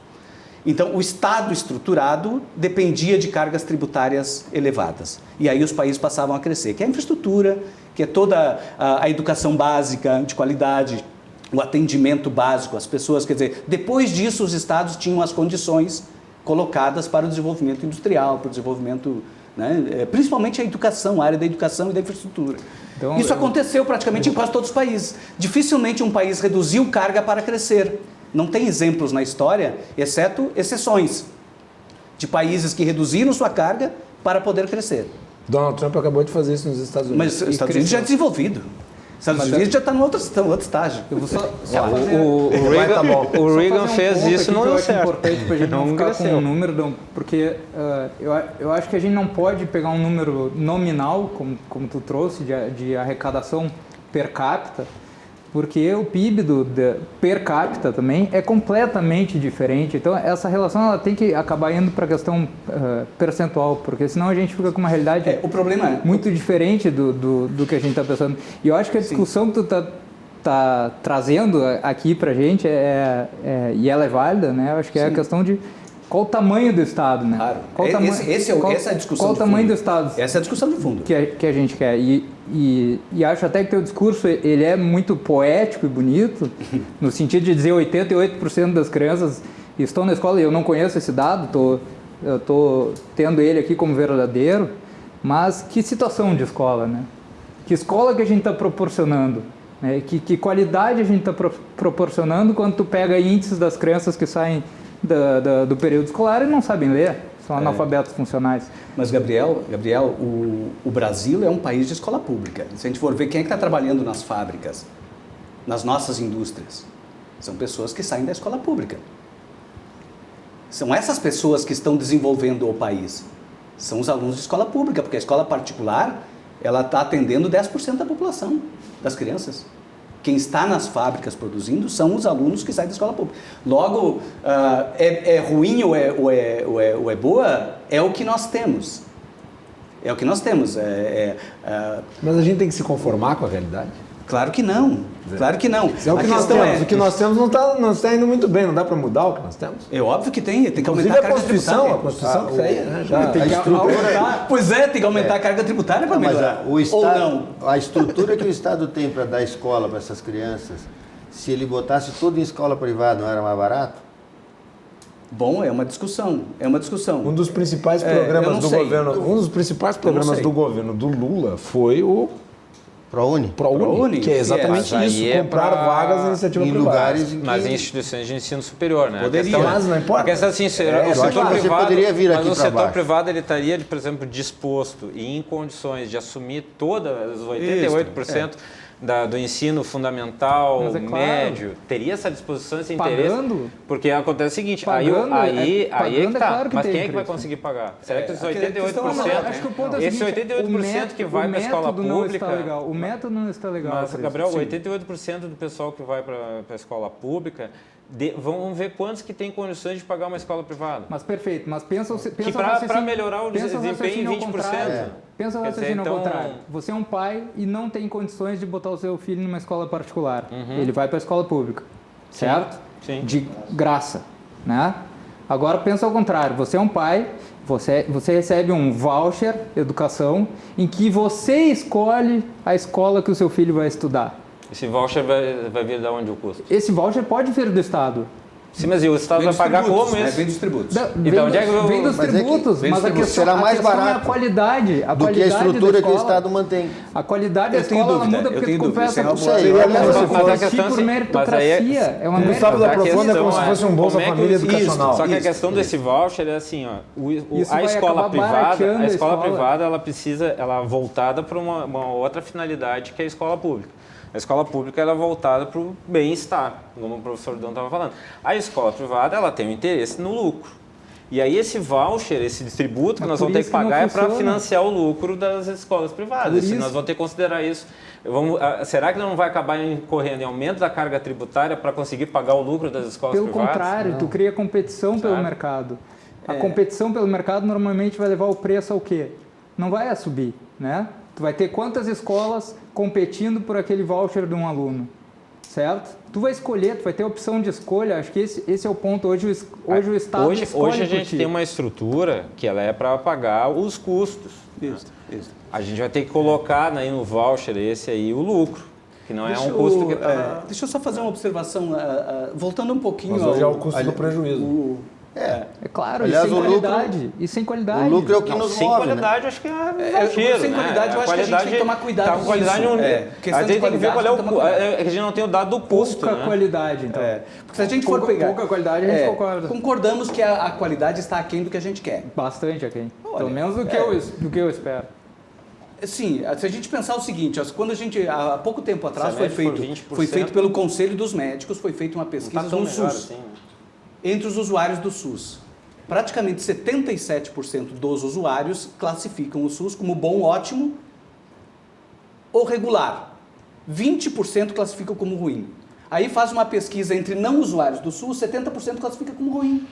Então, o estado estruturado dependia de cargas tributárias elevadas. E aí os países passavam a crescer, que é a infraestrutura, que é toda a educação básica de qualidade, o atendimento básico às pessoas. Quer dizer, depois disso, os estados tinham as condições colocadas para o desenvolvimento industrial, para o desenvolvimento, né, principalmente a educação, a área da educação e da infraestrutura. Então, isso aconteceu praticamente em quase todos os países. Dificilmente um país reduziu carga para crescer. Não tem exemplos na história, exceto exceções, de países que reduziram sua carga para poder crescer. Donald Trump acabou de fazer isso nos Estados Unidos. Mas os Estados Unidos já é desenvolvido. Os Estados Unidos já está no outro estágio. Eu vou só o Reagan fez isso e não deu certo. É importante para a gente não ficar com um número, porque eu acho que a gente não pode pegar um número nominal, como tu trouxe, de arrecadação per capita, porque o PIB per capita também é completamente diferente. Então, essa relação ela tem que acabar indo para a questão percentual, porque senão a gente fica com uma realidade O problema é... muito diferente do que a gente está pensando. E eu acho que a discussão que tu tá trazendo aqui para a gente e ela é válida, né? Eu acho que é a questão de qual o tamanho do Estado, né? Claro. Essa é a discussão qual o tamanho do Estado? Essa é a discussão de fundo. Que a gente quer. E acho até que teu discurso ele é muito poético e bonito, no sentido de dizer 88% das crianças estão na escola, e eu não conheço esse dado, eu estou tendo ele aqui como verdadeiro, mas que situação de escola, né? Que escola que a gente está proporcionando? Né? Que qualidade a gente está proporcionando quando tu pega índices das crianças que saem do período escolar e não sabem ler, são analfabetos funcionais. Mas, Gabriel, o Brasil é um país de escola pública. Se a gente for ver quem é que está trabalhando nas fábricas, nas nossas indústrias, são pessoas que saem da escola pública. São essas pessoas que estão desenvolvendo o país. São os alunos de escola pública, porque a escola particular ela está atendendo 10% da população, das crianças. Quem está nas fábricas produzindo são os alunos que saem da escola pública. Logo, é ruim ou é boa? É o que nós temos. É o que nós temos. Mas a gente tem que se conformar com a realidade? Claro que não. Claro que não. É o que nós temos. O que nós temos não está indo muito bem. Não dá para mudar o que nós temos? É óbvio que tem. Tem que Inclusive aumentar a carga Constituição. tributária. A Constituição que está aí, né? Já tem que aumentar. Pois é, tem que aumentar a carga tributária para melhorar. O Estado, ou não. a estrutura que o Estado tem para dar escola para essas crianças, se ele botasse tudo em escola privada, não era mais barato? Bom, é uma discussão. Um dos principais programas do governo, do governo do Lula foi o ProUni, que é exatamente isso, comprar vagas na iniciativa privada. Lugares em que... Mas em instituições de ensino superior, né? Poderia, mas não importa. A questão assim, o setor você privado, poderia vir aqui mas o pra setor baixo. privado ele estaria, por exemplo, disposto e em condições de assumir todas os 88% do ensino fundamental, Mas é claro. médio, teria essa disposição, esse interesse? Pagando? Porque acontece o seguinte, Pagando, aí é que tá, claro que mas tem quem é que vai preço. conseguir pagar? Será que esses a questão 88%, Acho que o ponto é o esse seguinte, 88% que vai para a escola pública... O método não está legal. Mas, Cris. Gabriel, Sim. 88% do pessoal que vai para a escola pública, vamos ver quantos que têm condições de pagar uma escola privada. Mas perfeito, mas pensa Que para melhorar o desempenho em 20%. Pensa o Quer dizer, raciocínio ao então- contrário. Você é um pai e não tem condições de botar o seu filho numa escola particular. Ele vai para a escola pública, certo? Sim. De graça, né? Agora pensa ao contrário. Você é um pai, você recebe um voucher educação em que você escolhe a escola que o seu filho vai estudar. Esse voucher vai vir de onde o custo? Esse voucher pode vir do Estado. Sim, mas e o Estado vai pagar como né? isso? Vem dos tributos. Então, onde é que Vem dos Mas é que tributos, vem mas dos a tributos. questão, Será mais a questão é a barato qualidade. do que a estrutura que o Estado mantém. A qualidade da Eu tenho escola ela dúvida, muda eu porque tenho tu dúvida, começa isso é uma boa- Seria como se por fosse- meritocracia. É uma Gustavo da meritocracia. Profunda é como se fosse um Bolsa como é que Família isso- educacional. Só que a Isso, questão desse voucher é assim, ó, Isso a vai escola acabar privada, barateando a a escola escola. privada ela é voltada para uma outra finalidade que é a escola pública. A escola pública ela é voltada para o bem-estar, como o professor Dão estava falando. A escola privada ela tem um interesse no lucro. E aí esse voucher, esse tributo que Mas nós por vamos ter isso que que não pagar é para funciona. financiar o lucro das escolas privadas. Por Se isso. nós vamos ter que considerar isso. Será que não vai acabar incorrendo em aumento da carga tributária para conseguir pagar o lucro das escolas Pelo privadas? contrário, tu cria competição pelo Sabe? mercado. A competição pelo mercado normalmente vai levar o preço ao quê? Não vai a subir, né? Tu vai ter quantas escolas competindo por aquele voucher de um aluno, certo? Tu vai escolher, tu vai ter opção de escolha. Acho que esse é o ponto. Hoje o Estado escolhe Hoje a por gente ti. tem uma estrutura que ela é para pagar os custos. Isso. A gente vai ter que colocar aí no voucher esse aí o lucro, que não é um custo que está... Deixa eu só fazer uma observação, voltando um pouquinho Mas hoje é ao... o custo do prejuízo. É claro, Aliás, e sem o lucro- qualidade. E sem qualidade. O lucro é o que Não, nos sem move, qualidade, né? acho que é sem né? qualidade, eu acho que a gente tem que tomar cuidado Tá com com qualidade, isso. não, Questão a de gente tem que ver qual é qualidade, tem que tomar cuidado. é que a gente não tem o dado do custo, Pouca né? qualidade, então. Porque se a gente for pegar... Pouca qualidade, a gente concorda. Concordamos que a qualidade está aquém do que a gente quer. Bastante aqui. Olha, Pelo menos do que eu espero. Sim, se a gente pensar o seguinte, quando a gente, há pouco tempo atrás, Se a média for 20%, foi feito pelo Conselho dos Médicos, foi feita uma Não pesquisa tá tão no melhor SUS, assim, né? entre os usuários do SUS. Praticamente 77% dos usuários classificam o SUS como bom, ótimo ou regular. 20% classificam como ruim. Aí faz uma pesquisa entre não usuários do SUS, 70% classifica como ruim.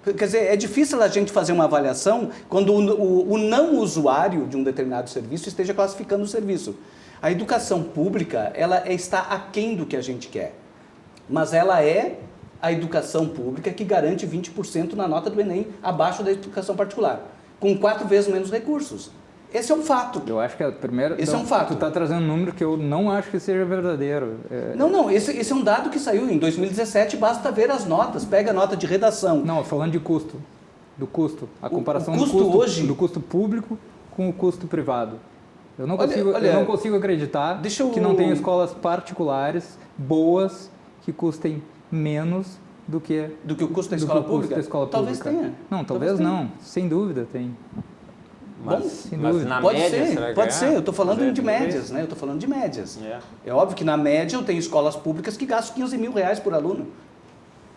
Quer dizer, é difícil a gente fazer uma avaliação quando o não usuário de um determinado serviço esteja classificando o serviço. A educação pública, ela está aquém do que a gente quer. Mas ela é a educação pública que garante 20% na nota do Enem abaixo da educação particular, com 4 vezes menos recursos. Esse é um fato. Eu acho que a primeira... Esse é um fato. Tu está trazendo um número que eu não acho que seja verdadeiro. Não, esse é um dado que saiu em 2017, basta ver as notas, pega a nota de redação. Não, falando de custo, do custo, a comparação custo do custo hoje... do custo público com o custo privado. Eu não consigo acreditar que não tem escolas particulares boas que custem menos do que o custo da escola pública? Talvez tenha. Não, talvez não. Sem dúvida tem. Mas na pode média, ser, será que pode é? ser. Eu estou falando de médias, né? Eu estou falando de médias. É óbvio que na média eu tenho escolas públicas que gastam 15 mil reais por aluno.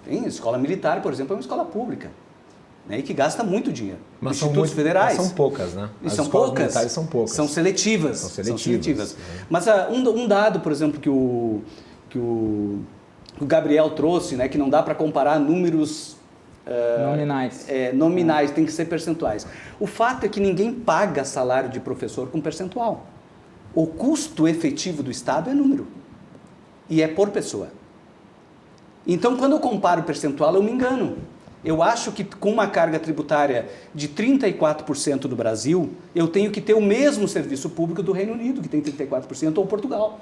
Tem escola militar, por exemplo, é uma escola pública, né? E que gasta muito dinheiro. Mas institutos federais. Mas são poucas, né? E são poucas. São poucas. São seletivas. São seletivas. Mas um dado, por exemplo, que o Gabriel trouxe, né? Que não dá para comparar números... nominais, tem que ser percentuais. O fato é que ninguém paga salário de professor com percentual. O custo efetivo do Estado é número. E é por pessoa. Então, quando eu comparo o percentual, eu me engano. Eu acho que com uma carga tributária de 34% no Brasil, eu tenho que ter o mesmo serviço público do Reino Unido, que tem 34%, ou Portugal,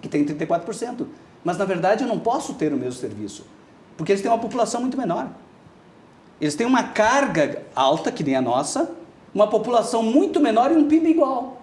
que tem 34%. Mas, na verdade, eu não posso ter o mesmo serviço, porque eles têm uma população muito menor. Eles têm uma carga alta, que nem a nossa, uma população muito menor e um PIB igual.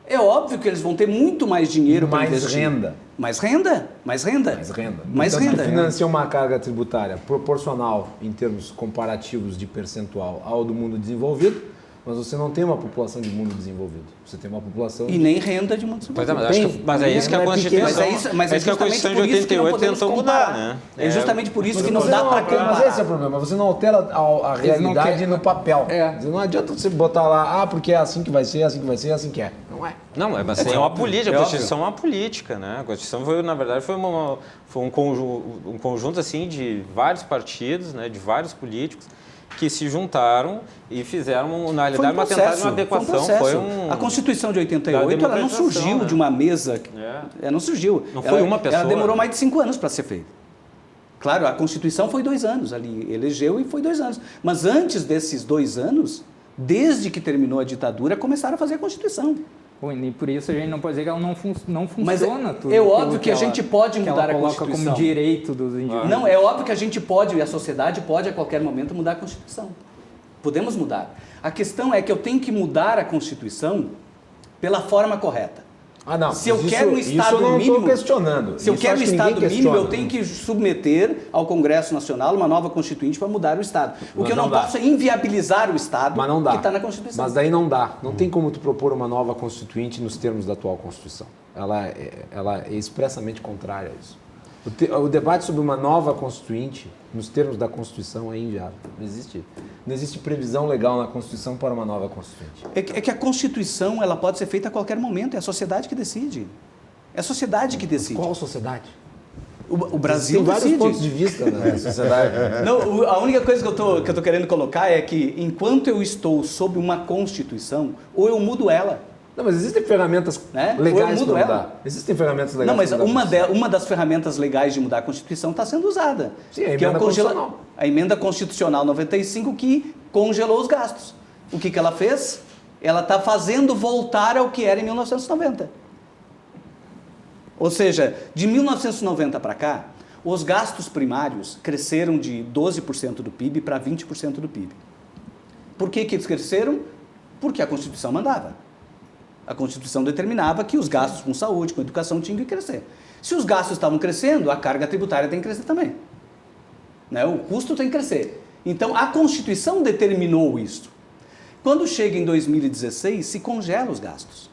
É óbvio que eles vão ter muito mais dinheiro para investir. Mais renda. Então, tu financia uma carga tributária proporcional em termos comparativos de percentual ao do mundo desenvolvido, mas você não tem uma população de mundo desenvolvido. Você tem uma população... E nem renda de mundo desenvolvido. Mas é isso que a Constituição... Mas é que a Constituição de 88 tentou mudar, né? É justamente por isso que não dá para comparar. Mas esse é o problema. Você não altera a realidade no papel. Não adianta você botar lá, porque é assim que vai ser, assim que vai ser, assim que é. Não é. Não, mas é uma política. A Constituição é uma política, né? A Constituição foi, na verdade, foi um conjunto assim de vários partidos, né? De vários políticos que se juntaram e fizeram, na realidade, uma tentativa de uma adequação. A Constituição de 88, ela não surgiu, né? De uma mesa. Ela não surgiu. Não foi uma pessoa. Ela demorou mais de 5 anos para ser feita. Claro, a Constituição foi 2 anos ali, elegeu e foi 2 anos. Mas antes desses 2 anos, desde que terminou a ditadura, começaram a fazer a Constituição. E por isso a gente não pode dizer que ela não funciona. Mas é óbvio que a gente pode mudar a Constituição. Coloca como direito dos indivíduos. Não, é óbvio que a gente pode, e a sociedade pode a qualquer momento mudar a Constituição. Podemos mudar. A questão é que eu tenho que mudar a Constituição pela forma correta. Não. Se eu quero um Estado mínimo, eu não estou questionando. Se eu quero um Estado mínimo, eu tenho que submeter ao Congresso Nacional uma nova Constituinte para mudar o Estado. O que eu não posso é inviabilizar o Estado que está na Constituição. Mas daí não dá. Não tem como tu propor uma nova Constituinte nos termos da atual Constituição. Ela é expressamente contrária a isso. O debate sobre uma nova Constituinte, nos termos da Constituição, é inviável. Não existe previsão legal na Constituição para uma nova Constituinte. É que a Constituição ela pode ser feita a qualquer momento, é a sociedade que decide. É a sociedade que decide. Qual sociedade? O Brasil tem decide. Vários pontos de vista na sociedade. Não, a única coisa que eu tô querendo colocar é que, enquanto eu estou sob uma Constituição, ou eu mudo ela. Não, mas existem ferramentas legais para mudar. Existem ferramentas legais. Não, mas uma das ferramentas legais de mudar a Constituição está sendo usada. Sim, a emenda constitucional. A emenda constitucional 95 que congelou os gastos. O que ela fez? Ela está fazendo voltar ao que era em 1990. Ou seja, de 1990 para cá, os gastos primários cresceram de 12% do PIB para 20% do PIB. Por que eles cresceram? Porque a Constituição mandava. A Constituição determinava que os gastos com saúde, com educação tinham que crescer. Se os gastos estavam crescendo, a carga tributária tem que crescer também. Né? O custo tem que crescer. Então, a Constituição determinou isso. Quando chega em 2016, se congela os gastos.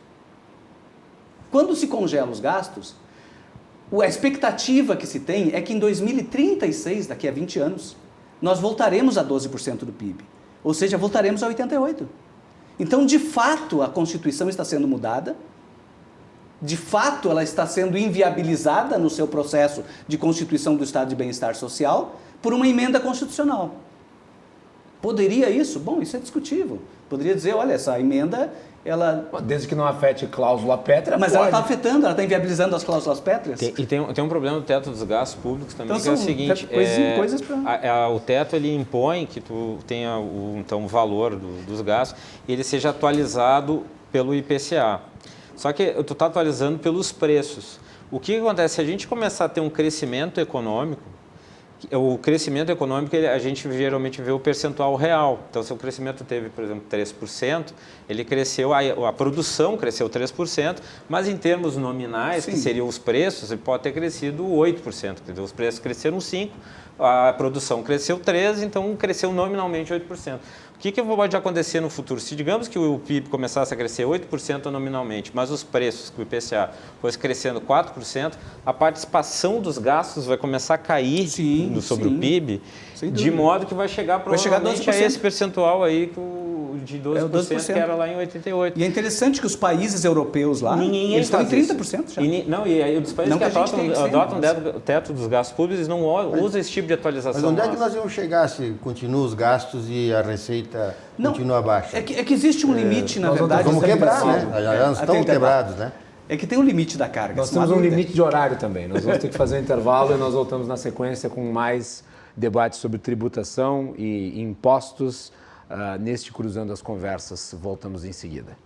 Quando se congela os gastos, a expectativa que se tem é que em 2036, daqui a 20 anos, nós voltaremos a 12% do PIB. Ou seja, voltaremos a 88%. Então, de fato, a Constituição está sendo mudada de fato, ela está sendo inviabilizada no seu processo de constituição do Estado de Bem-Estar Social por uma emenda constitucional. Poderia isso? Bom, isso é discutível. Poderia dizer, olha, essa emenda, ela... Desde que não afete cláusula pétrea, Mas pode. ela está afetando, ela está inviabilizando as cláusulas pétreas. E tem um problema do teto dos gastos públicos também, Então, que é o são seguinte, coisas pra... o teto ele impõe que tu tenha o valor dos gastos e ele seja atualizado pelo IPCA. Só que tu está atualizando pelos preços. O que acontece? Se a gente começar a ter um crescimento econômico, o crescimento econômico, a gente geralmente vê o percentual real. Então, se o crescimento teve, por exemplo, 3%, ele cresceu, a produção cresceu 3%, mas em termos nominais, Sim. que seriam os preços, ele pode ter crescido 8%. Quer dizer, os preços cresceram 5%, a produção cresceu 13%, então cresceu nominalmente 8%. O que pode acontecer no futuro? Se digamos que o PIB começasse a crescer 8% nominalmente, mas os preços, que o IPCA fosse crescendo 4%, a participação dos gastos vai começar a cair sobre o PIB, de modo que vai chegar provavelmente a esse percentual aí de 12%, que era lá em 88%. E é interessante que os países europeus lá, eles estão em 30% já. Não, e aí os países que adotam o teto dos gastos públicos, eles não usam esse tipo de atualização. Mas onde é que nós vamos chegar se continuam os gastos e a receita continua baixa? É que existe um limite, na verdade. Vamos quebrar, né? Já estão quebrados, né? É que tem um limite da carga. Nós temos um limite de horário também. Nós vamos ter que fazer um intervalo e nós voltamos na sequência com mais debates sobre tributação e impostos. Neste Cruzando as Conversas, voltamos em seguida.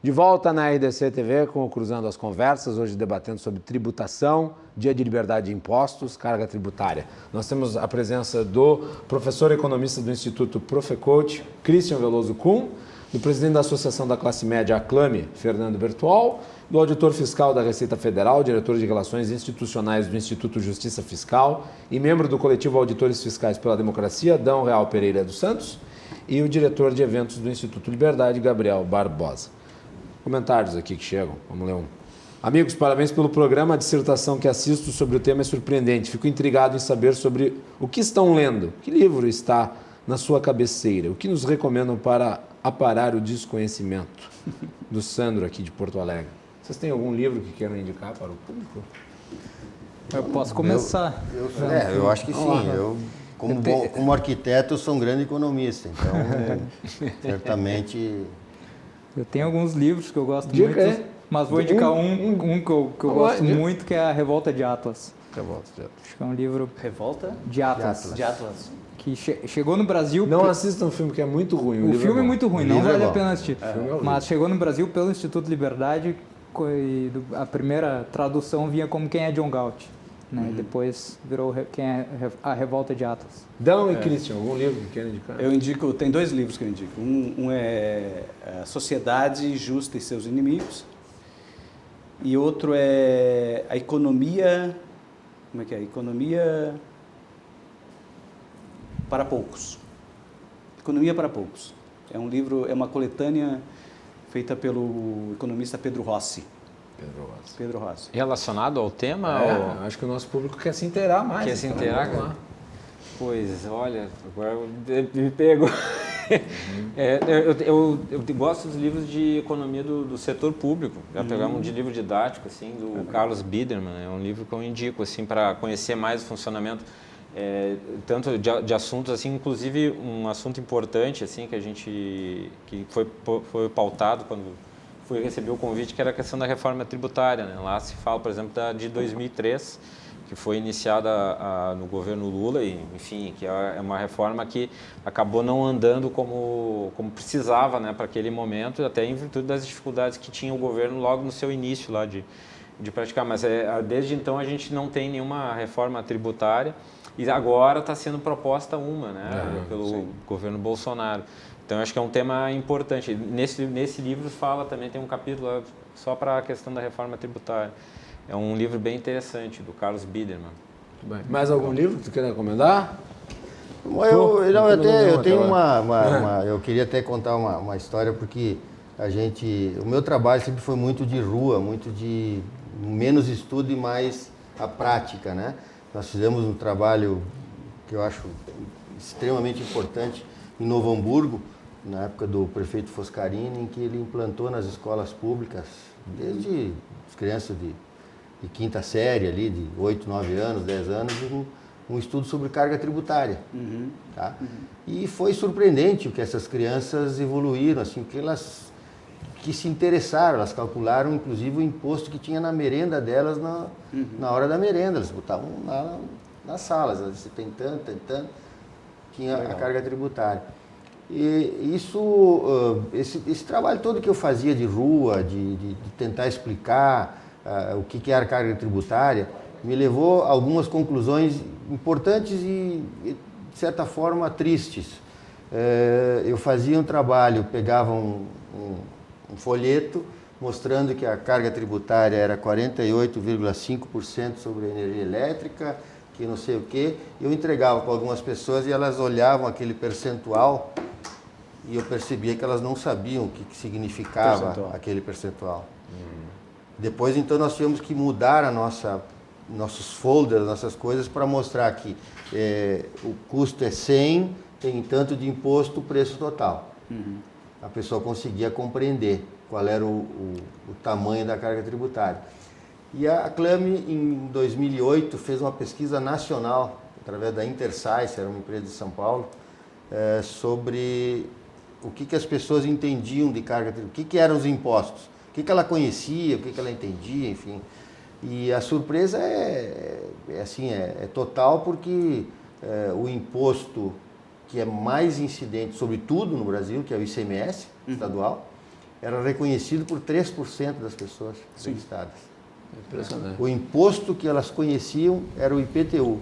De volta na RDC TV com o Cruzando as Conversas, hoje debatendo sobre tributação, dia de liberdade de impostos, carga tributária. Nós temos a presença do professor economista do Instituto Profecoach, Christian Veloso Kuhn, do presidente da Associação da Classe Média Aclame, Fernando Bertual, do auditor fiscal da Receita Federal, diretor de Relações Institucionais do Instituto Justiça Fiscal e membro do coletivo Auditores Fiscais pela Democracia, Adão Real Pereira dos Santos, e o diretor de eventos do Instituto Liberdade, Gabriel Barbosa. Comentários aqui que chegam, vamos ler um. Amigos, parabéns pelo programa. A dissertação que assisto sobre o tema é surpreendente. Fico intrigado em saber sobre o que estão lendo. Que livro está na sua cabeceira? O que nos recomendam para aparar o desconhecimento? Do Sandro, aqui de Porto Alegre. Vocês têm algum livro que queiram indicar para o público? Eu posso começar. Eu acho que sim. Eu, como arquiteto, sou um grande economista. Então, certamente... Eu tenho alguns livros que eu gosto muito, mas vou indicar um que eu gosto muito, que é A Revolta de Atlas. Acho que é um livro... Revolta? De Atlas. De Atlas. Que chegou no Brasil... Não assistam um filme que é muito ruim. O filme é muito ruim, não vale a pena assistir. É Mas chegou no Brasil pelo Instituto Liberdade, e a primeira tradução vinha como Quem é John Galt. Né? Depois virou Quem é A Revolta de Atlas. Dão e Christian, algum livro que querem indicar? Eu indico, tem dois livros que eu indico. Um é A Sociedade Justa e Seus Inimigos, e outro é A Economia... Como é que é? Economia para Poucos. Economia para Poucos. É um livro, é uma coletânea feita pelo economista Pedro Rossi. Pedro Rossi. Relacionado ao tema? Acho que o nosso público quer se inteirar mais. Quer se inteirar? Pois, olha, agora me pego. Eu gosto dos livros de economia do setor público. Já pegar um de livro didático, assim, do Carlos Biederman. É um livro que eu indico, assim, para conhecer mais o funcionamento, tanto de assuntos, assim, inclusive um assunto importante, assim, que foi pautado quando fui receber o convite, que era a questão da reforma tributária, né? Lá se fala, por exemplo, de 2003, que foi iniciada no governo Lula, e, enfim, que é uma reforma que acabou não andando como precisava, né, para aquele momento, até em virtude das dificuldades que tinha o governo logo no seu início lá de praticar. Mas desde então a gente não tem nenhuma reforma tributária, e agora está sendo proposta uma, né, pelo governo Bolsonaro. Então, acho que é um tema importante. Nesse livro fala também, tem um capítulo só para a questão da reforma tributária. É um livro bem interessante, do Carlos Biederman. Muito bem. Mais algum livro que tu quer recomendar? Eu tenho eu queria até contar uma história, porque o meu trabalho sempre foi muito de rua, muito de menos estudo e mais a prática, né? Nós fizemos um trabalho que eu acho extremamente importante em Novo Hamburgo, na época do prefeito Foscarini, em que ele implantou nas escolas públicas, desde as crianças de quinta série, ali, de 8, 9 anos, 10 anos, um estudo sobre carga tributária. Tá? E foi surpreendente o que essas crianças evoluíram, assim, porque elas que se interessaram, elas calcularam inclusive o imposto que tinha na merenda delas na hora da merenda, elas botavam nas salas, você tem tanto, tinha a carga tributária. E isso, esse trabalho todo que eu fazia de rua, de tentar explicar o que era carga tributária, me levou a algumas conclusões importantes e, de certa forma, tristes. Eu fazia um trabalho, pegava um folheto mostrando que a carga tributária era 48,5% sobre a energia elétrica, que não sei o quê. Eu entregava para algumas pessoas e elas olhavam aquele percentual e eu percebia que elas não sabiam o que significava aquele percentual. Depois, então, nós tivemos que mudar nossos folders, nossas coisas, para mostrar que o custo é 100, tem tanto de imposto, o preço total. A pessoa conseguia compreender qual era o tamanho da carga tributária. E a Clame, em 2008, fez uma pesquisa nacional, através da Intersice, era uma empresa de São Paulo, sobre o que as pessoas entendiam de carga tributária, o que eram os impostos, o que ela conhecia, o que ela entendia, enfim. E a surpresa é total, porque o imposto que é mais incidente sobre tudo no Brasil, que é o ICMS estadual, era reconhecido por 3% das pessoas registradas. Impressionante. O imposto que elas conheciam era o IPTU,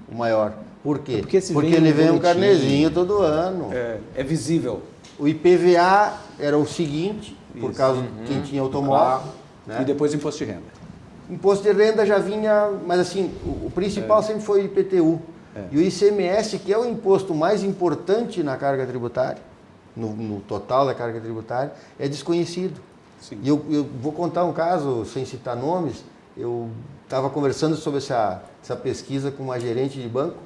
o maior. Por quê? Porque ele vem um carnezinho todo ano. É visível. O IPVA era o seguinte, por causa de quem tinha automóvel. Né? E depois imposto de renda. Imposto de renda já vinha, mas assim, o principal sempre foi o IPTU. E o ICMS, que é o imposto mais importante na carga tributária, no total da carga tributária, é desconhecido. Sim. E eu vou contar um caso, sem citar nomes. Eu estava conversando sobre essa pesquisa com uma gerente de banco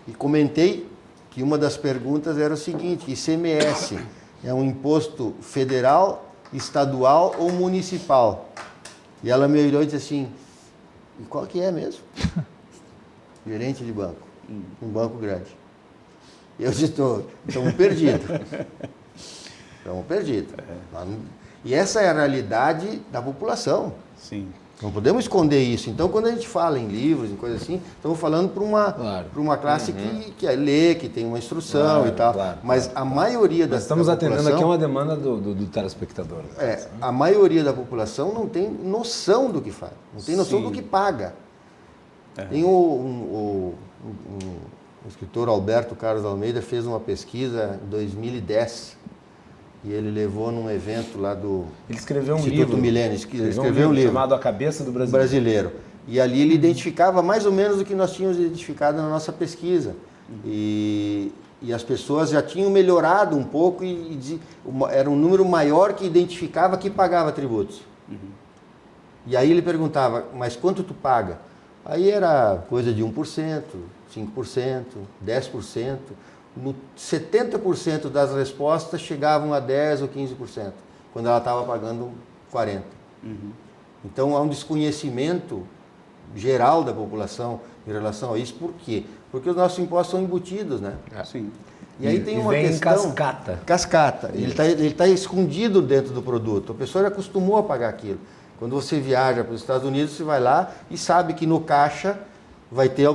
e comentei que uma das perguntas era o seguinte: ICMS é um imposto federal, estadual ou municipal? E ela me olhou e disse assim: e qual que é mesmo? Gerente de banco, um banco grande. Eu disse: estamos perdidos. Estamos perdidos. E essa é a realidade da população. Sim. Não podemos esconder isso. Então, quando a gente fala em livros, em coisas assim, estamos falando para uma classe que lê, que tem uma instrução e tal. Claro, mas a maioria da população... Estamos atendendo aqui uma demanda do telespectador. A maioria da população não tem noção do que faz, não tem noção do que paga. Tem o escritor Alberto Carlos Almeida fez uma pesquisa em 2010 e ele levou num evento lá do Ele escreveu um Instituto livro. Milênio, escreveu um livro chamado A Cabeça do Brasileiro. E ali ele identificava mais ou menos o que nós tínhamos identificado na nossa pesquisa. E as pessoas já tinham melhorado um pouco e era um número maior que identificava que pagava tributos. E aí ele perguntava: mas quanto tu paga? Aí era coisa de 1%, 5%, 10%. No 70% das respostas chegavam a 10% ou 15%, quando ela estava pagando 40%. Então há um desconhecimento geral da população em relação a isso. Por quê? Porque os nossos impostos são embutidos, né? Sim. E aí tem uma vem questão... cascata. Cascata. Ele tá escondido dentro do produto. A pessoa já acostumou a pagar aquilo. Quando você viaja para os Estados Unidos, você vai lá e sabe que no caixa vai ter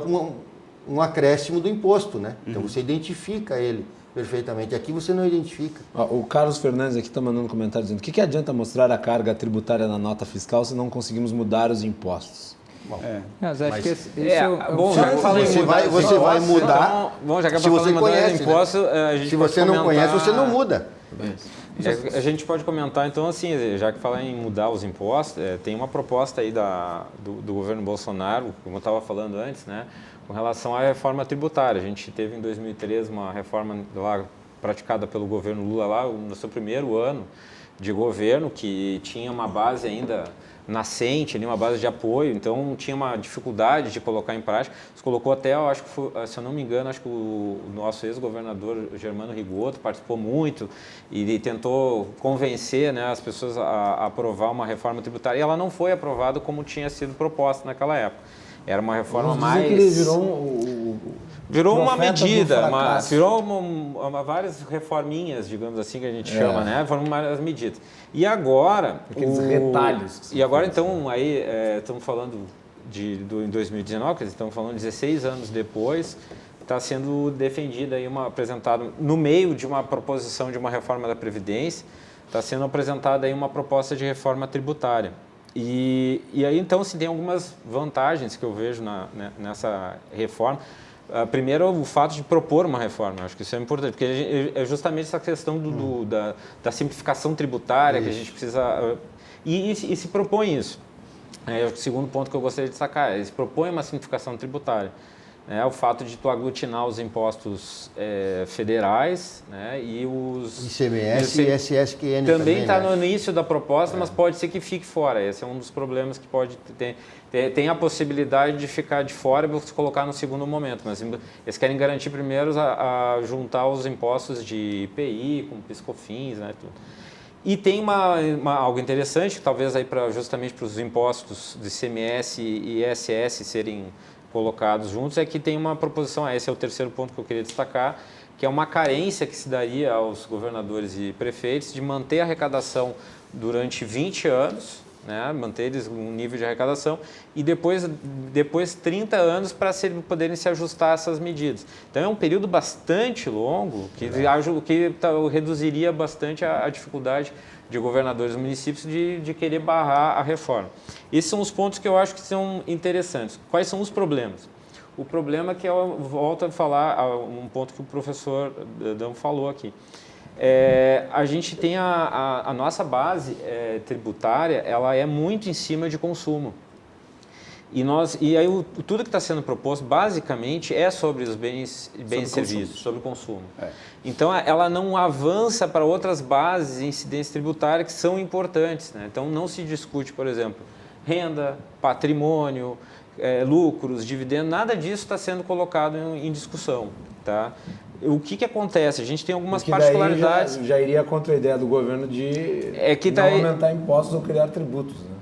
um acréscimo do imposto, né? Então você identifica ele perfeitamente. Aqui você não identifica. O Carlos Fernandes aqui está mandando um comentário dizendo: o que adianta mostrar a carga tributária na nota fiscal se não conseguimos mudar os impostos? Bom, mas acho que esse bom, já que fala em você vai mudar. Então, bom, já que se você conhece, imposto, né? a gente se você não conhece, você não muda. A gente pode comentar, então, assim, já que falar em mudar os impostos, tem uma proposta aí do governo Bolsonaro, como eu estava falando antes, né, com relação à reforma tributária. A gente teve em 2013 uma reforma lá praticada pelo governo Lula lá no seu primeiro ano de governo, que tinha uma base ainda nascente, ali, uma base de apoio, então tinha uma dificuldade de colocar em prática. Se colocou até, eu acho que foi, se eu não me engano, acho que o nosso ex-governador Germano Rigoto participou muito e tentou convencer, né, as pessoas a aprovar uma reforma tributária, e ela não foi aprovada como tinha sido proposta naquela época. Era uma reforma mais... Que ele virou uma profeta medida, do fracasso. virou várias reforminhas, digamos assim, que a gente chama, né? Foram várias medidas. E agora... Aqueles retalhos. E agora, então, aí estamos falando em 2019, quer dizer, estamos falando 16 anos depois, está sendo defendida aí apresentada no meio de uma proposição de uma reforma da Previdência, está sendo apresentada aí uma proposta de reforma tributária. E aí, então, tem algumas vantagens que eu vejo nessa reforma. Primeiro, o fato de propor uma reforma, acho que isso é importante, porque é justamente essa questão da simplificação tributária que a gente precisa... E se propõe isso. O segundo ponto que eu gostaria de destacar, ele se propõe uma simplificação tributária. O fato de tu aglutinar os impostos federais, né, e os... ICMS e SSQN também está, né? no início da proposta, mas pode ser que fique fora. Esse é um dos problemas que pode ter. Tem a possibilidade de ficar de fora e se colocar no segundo momento, mas eles querem garantir primeiro a juntar os impostos de IPI, com PIS/COFINS, né, tudo. E tem algo interessante, que talvez aí justamente para os impostos de ICMS e ISS serem colocados juntos, é que tem uma proposição, esse é o terceiro ponto que eu queria destacar, que é uma carência que se daria aos governadores e prefeitos de manter a arrecadação durante 20 anos, né, manter eles um nível de arrecadação, e depois 30 anos para poderem se ajustar a essas medidas. Então é um período bastante longo que reduziria bastante a dificuldade de governadores e municípios de querer barrar a reforma. Esses são os pontos que eu acho que são interessantes. Quais são os problemas? O problema é que eu volto a falar um ponto que o professor Adão falou aqui. A gente tem a nossa base tributária, ela é muito em cima de consumo. E aí tudo que está sendo proposto basicamente é sobre os bens e serviços, sobre o consumo. Então ela não avança para outras bases de incidência tributária que são importantes, né? Então não se discute, por exemplo, renda, patrimônio, lucros, dividendos, nada disso está sendo colocado em discussão, tá? O que acontece? A gente tem algumas particularidades. Já iria contra a ideia do governo de não aumentar impostos ou criar tributos, né?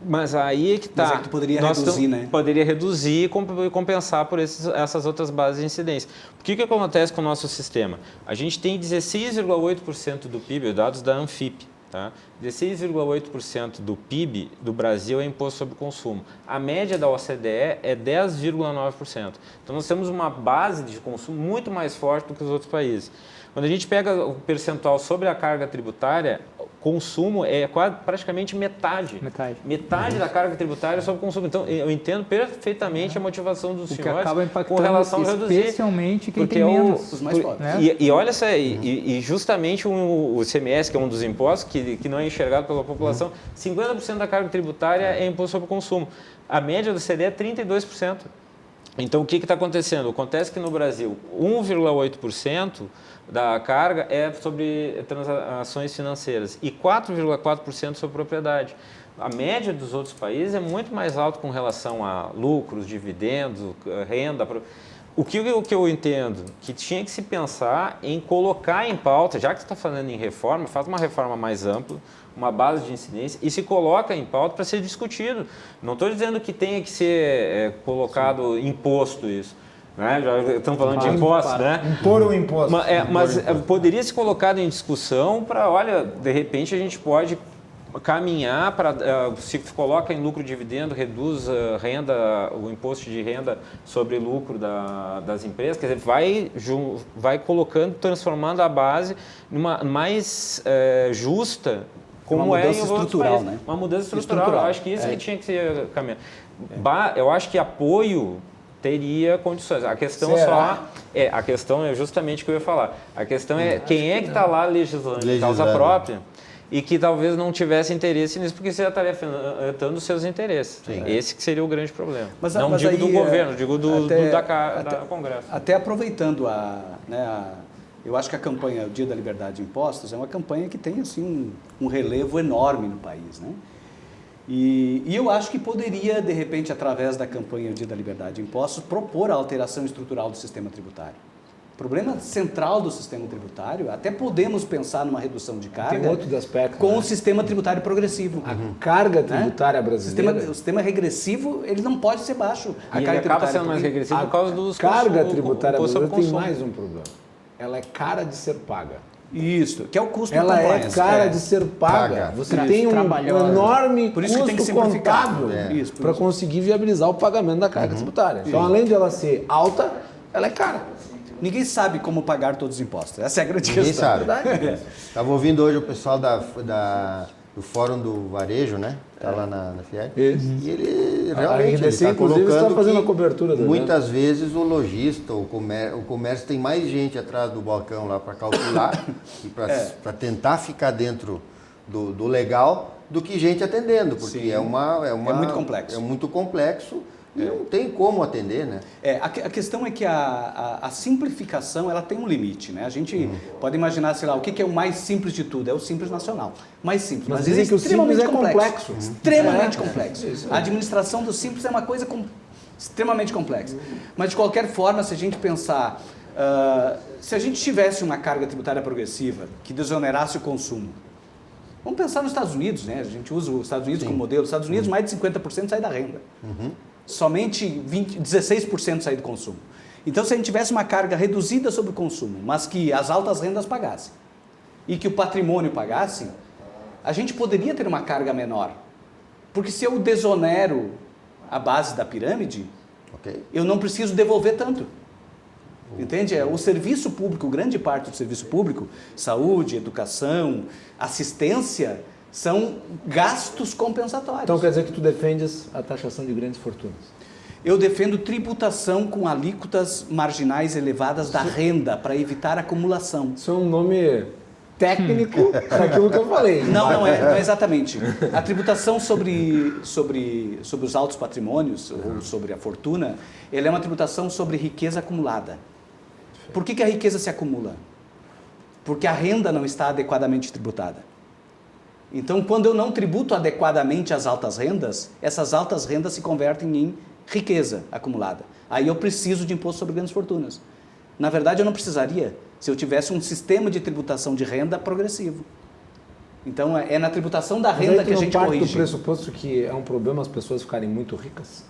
Mas aí é que está. Mas é que tu poderia reduzir, né? Poderia reduzir e compensar por essas outras bases de incidência. O que acontece com o nosso sistema? A gente tem 16,8% do PIB, dados da Anfip, tá? 16,8% do PIB do Brasil é imposto sobre consumo. A média da OCDE é 10,9%. Então nós temos uma base de consumo muito mais forte do que os outros países. Quando a gente pega o percentual sobre a carga tributária, consumo é praticamente metade. Metade da carga tributária é sobre consumo. Então, eu entendo perfeitamente a motivação dos senhores com relação a reduzir. Especialmente quem tem menos. Os mais pobres. Né? E olha só, e justamente o ICMS, que é um dos impostos que não é enxergado pela população, 50% da carga tributária é imposto sobre consumo. A média do CDE é 32%. Então, o que está acontecendo? Acontece que no Brasil, 1,8% da carga é sobre transações financeiras e 4,4% sobre propriedade. A média dos outros países é muito mais alta com relação a lucros, dividendos, renda. O que eu entendo? Que tinha que se pensar em colocar em pauta, já que você está falando em reforma, faz uma reforma mais ampla, uma base de incidência e se coloca em pauta para ser discutido. Não estou dizendo que tenha que ser colocado imposto isso. Né? Já estamos falando de impostos, né? Impor o imposto. Mas poderia ser colocado em discussão para, olha, de repente a gente pode caminhar para, se coloca em lucro e dividendo, reduz renda, o imposto de renda sobre lucro das empresas, quer dizer, vai colocando, transformando a base numa mais justa, como uma mudança é em outros estrutural, países. né? Uma mudança estrutural. Eu acho que isso que tinha que ser caminhado. Eu acho que apoio teria condições. A questão a questão é justamente o que eu ia falar. A questão é quem é que está lá legislando em causa própria e que talvez não tivesse interesse nisso, porque você já estaria afetando os seus interesses. Esse que seria o grande problema. Não digo do governo, digo da Congresso. Até aproveitando eu acho que a campanha Dia da Liberdade de Impostos é uma campanha que tem assim, um relevo enorme no país, né? E eu acho que poderia, de repente, através da campanha Dia da Liberdade de Impostos, propor a alteração estrutural do sistema tributário. O problema central do sistema tributário, até podemos pensar numa redução de carga Tem outros aspectos, com né? o sistema tributário progressivo. A carga tributária brasileira... O sistema regressivo, ele não pode ser baixo. E ele acaba sendo mais regressivo por causa dos carga tributária imposto sobre brasileira tem consumo. mais um problema. Ela é cara de ser paga. Isso, que é o custo Ela do é compliance. cara de ser paga. Paga. Você tem um Trabalhosa. enorme Por isso que tem que custo simplificar. contábil Isso, por para isso. conseguir viabilizar o pagamento da carga tributária. Então, além de ela ser alta, ela é cara. Ninguém sabe como pagar todos os impostos. Essa é a grande Ninguém questão. sabe. Estava ouvindo hoje o pessoal do Fórum do Varejo, né? Está lá na Fiel. Isso. E ele A realmente RDC, está inclusive, está colocando fazendo que a cobertura do muitas vezes o lojista, o comércio tem mais gente atrás do balcão lá para calcular e para tentar ficar dentro do legal do que gente atendendo, porque Sim. é muito complexo. É muito complexo e não tem como atender, né? A questão é que a simplificação ela tem um limite, né? A gente pode imaginar, sei lá, o que é o mais simples de tudo? É o Simples Nacional. Mais simples. Mas Mas dizem ele que o extremamente Simples é complexo. Extremamente complexo. A administração do Simples é uma coisa extremamente complexa. Mas, de qualquer forma, se a gente pensar... se a gente tivesse uma carga tributária progressiva que desonerasse o consumo, vamos pensar nos Estados Unidos, né? A gente usa os Estados Unidos como modelo. Os Estados Unidos, mais de 50% sai da renda. Somente 16% sai do consumo. Então, se a gente tivesse uma carga reduzida sobre o consumo, mas que as altas rendas pagassem e que o patrimônio pagasse, a gente poderia ter uma carga menor. Porque se eu desonero a base da pirâmide, Ok? eu não preciso devolver tanto. Entende? O serviço público, grande parte do serviço público, saúde, educação, assistência, são gastos compensatórios. Então quer dizer que tu defendes a taxação de grandes fortunas. Eu defendo tributação com alíquotas marginais elevadas da renda para evitar acumulação. Isso é um nome técnico daquilo que eu falei. Não é exatamente. A tributação sobre os altos patrimônios, ou sobre a fortuna, ela é uma tributação sobre riqueza acumulada. Por que a riqueza se acumula? Porque a renda não está adequadamente tributada. Então, quando eu não tributo adequadamente as altas rendas, essas altas rendas se convertem em riqueza acumulada. Aí eu preciso de imposto sobre grandes fortunas. Na verdade, eu não precisaria se eu tivesse um sistema de tributação de renda progressivo. Então, é na tributação da renda que a gente parte corrige. do pressuposto que é um problema as pessoas ficarem muito ricas?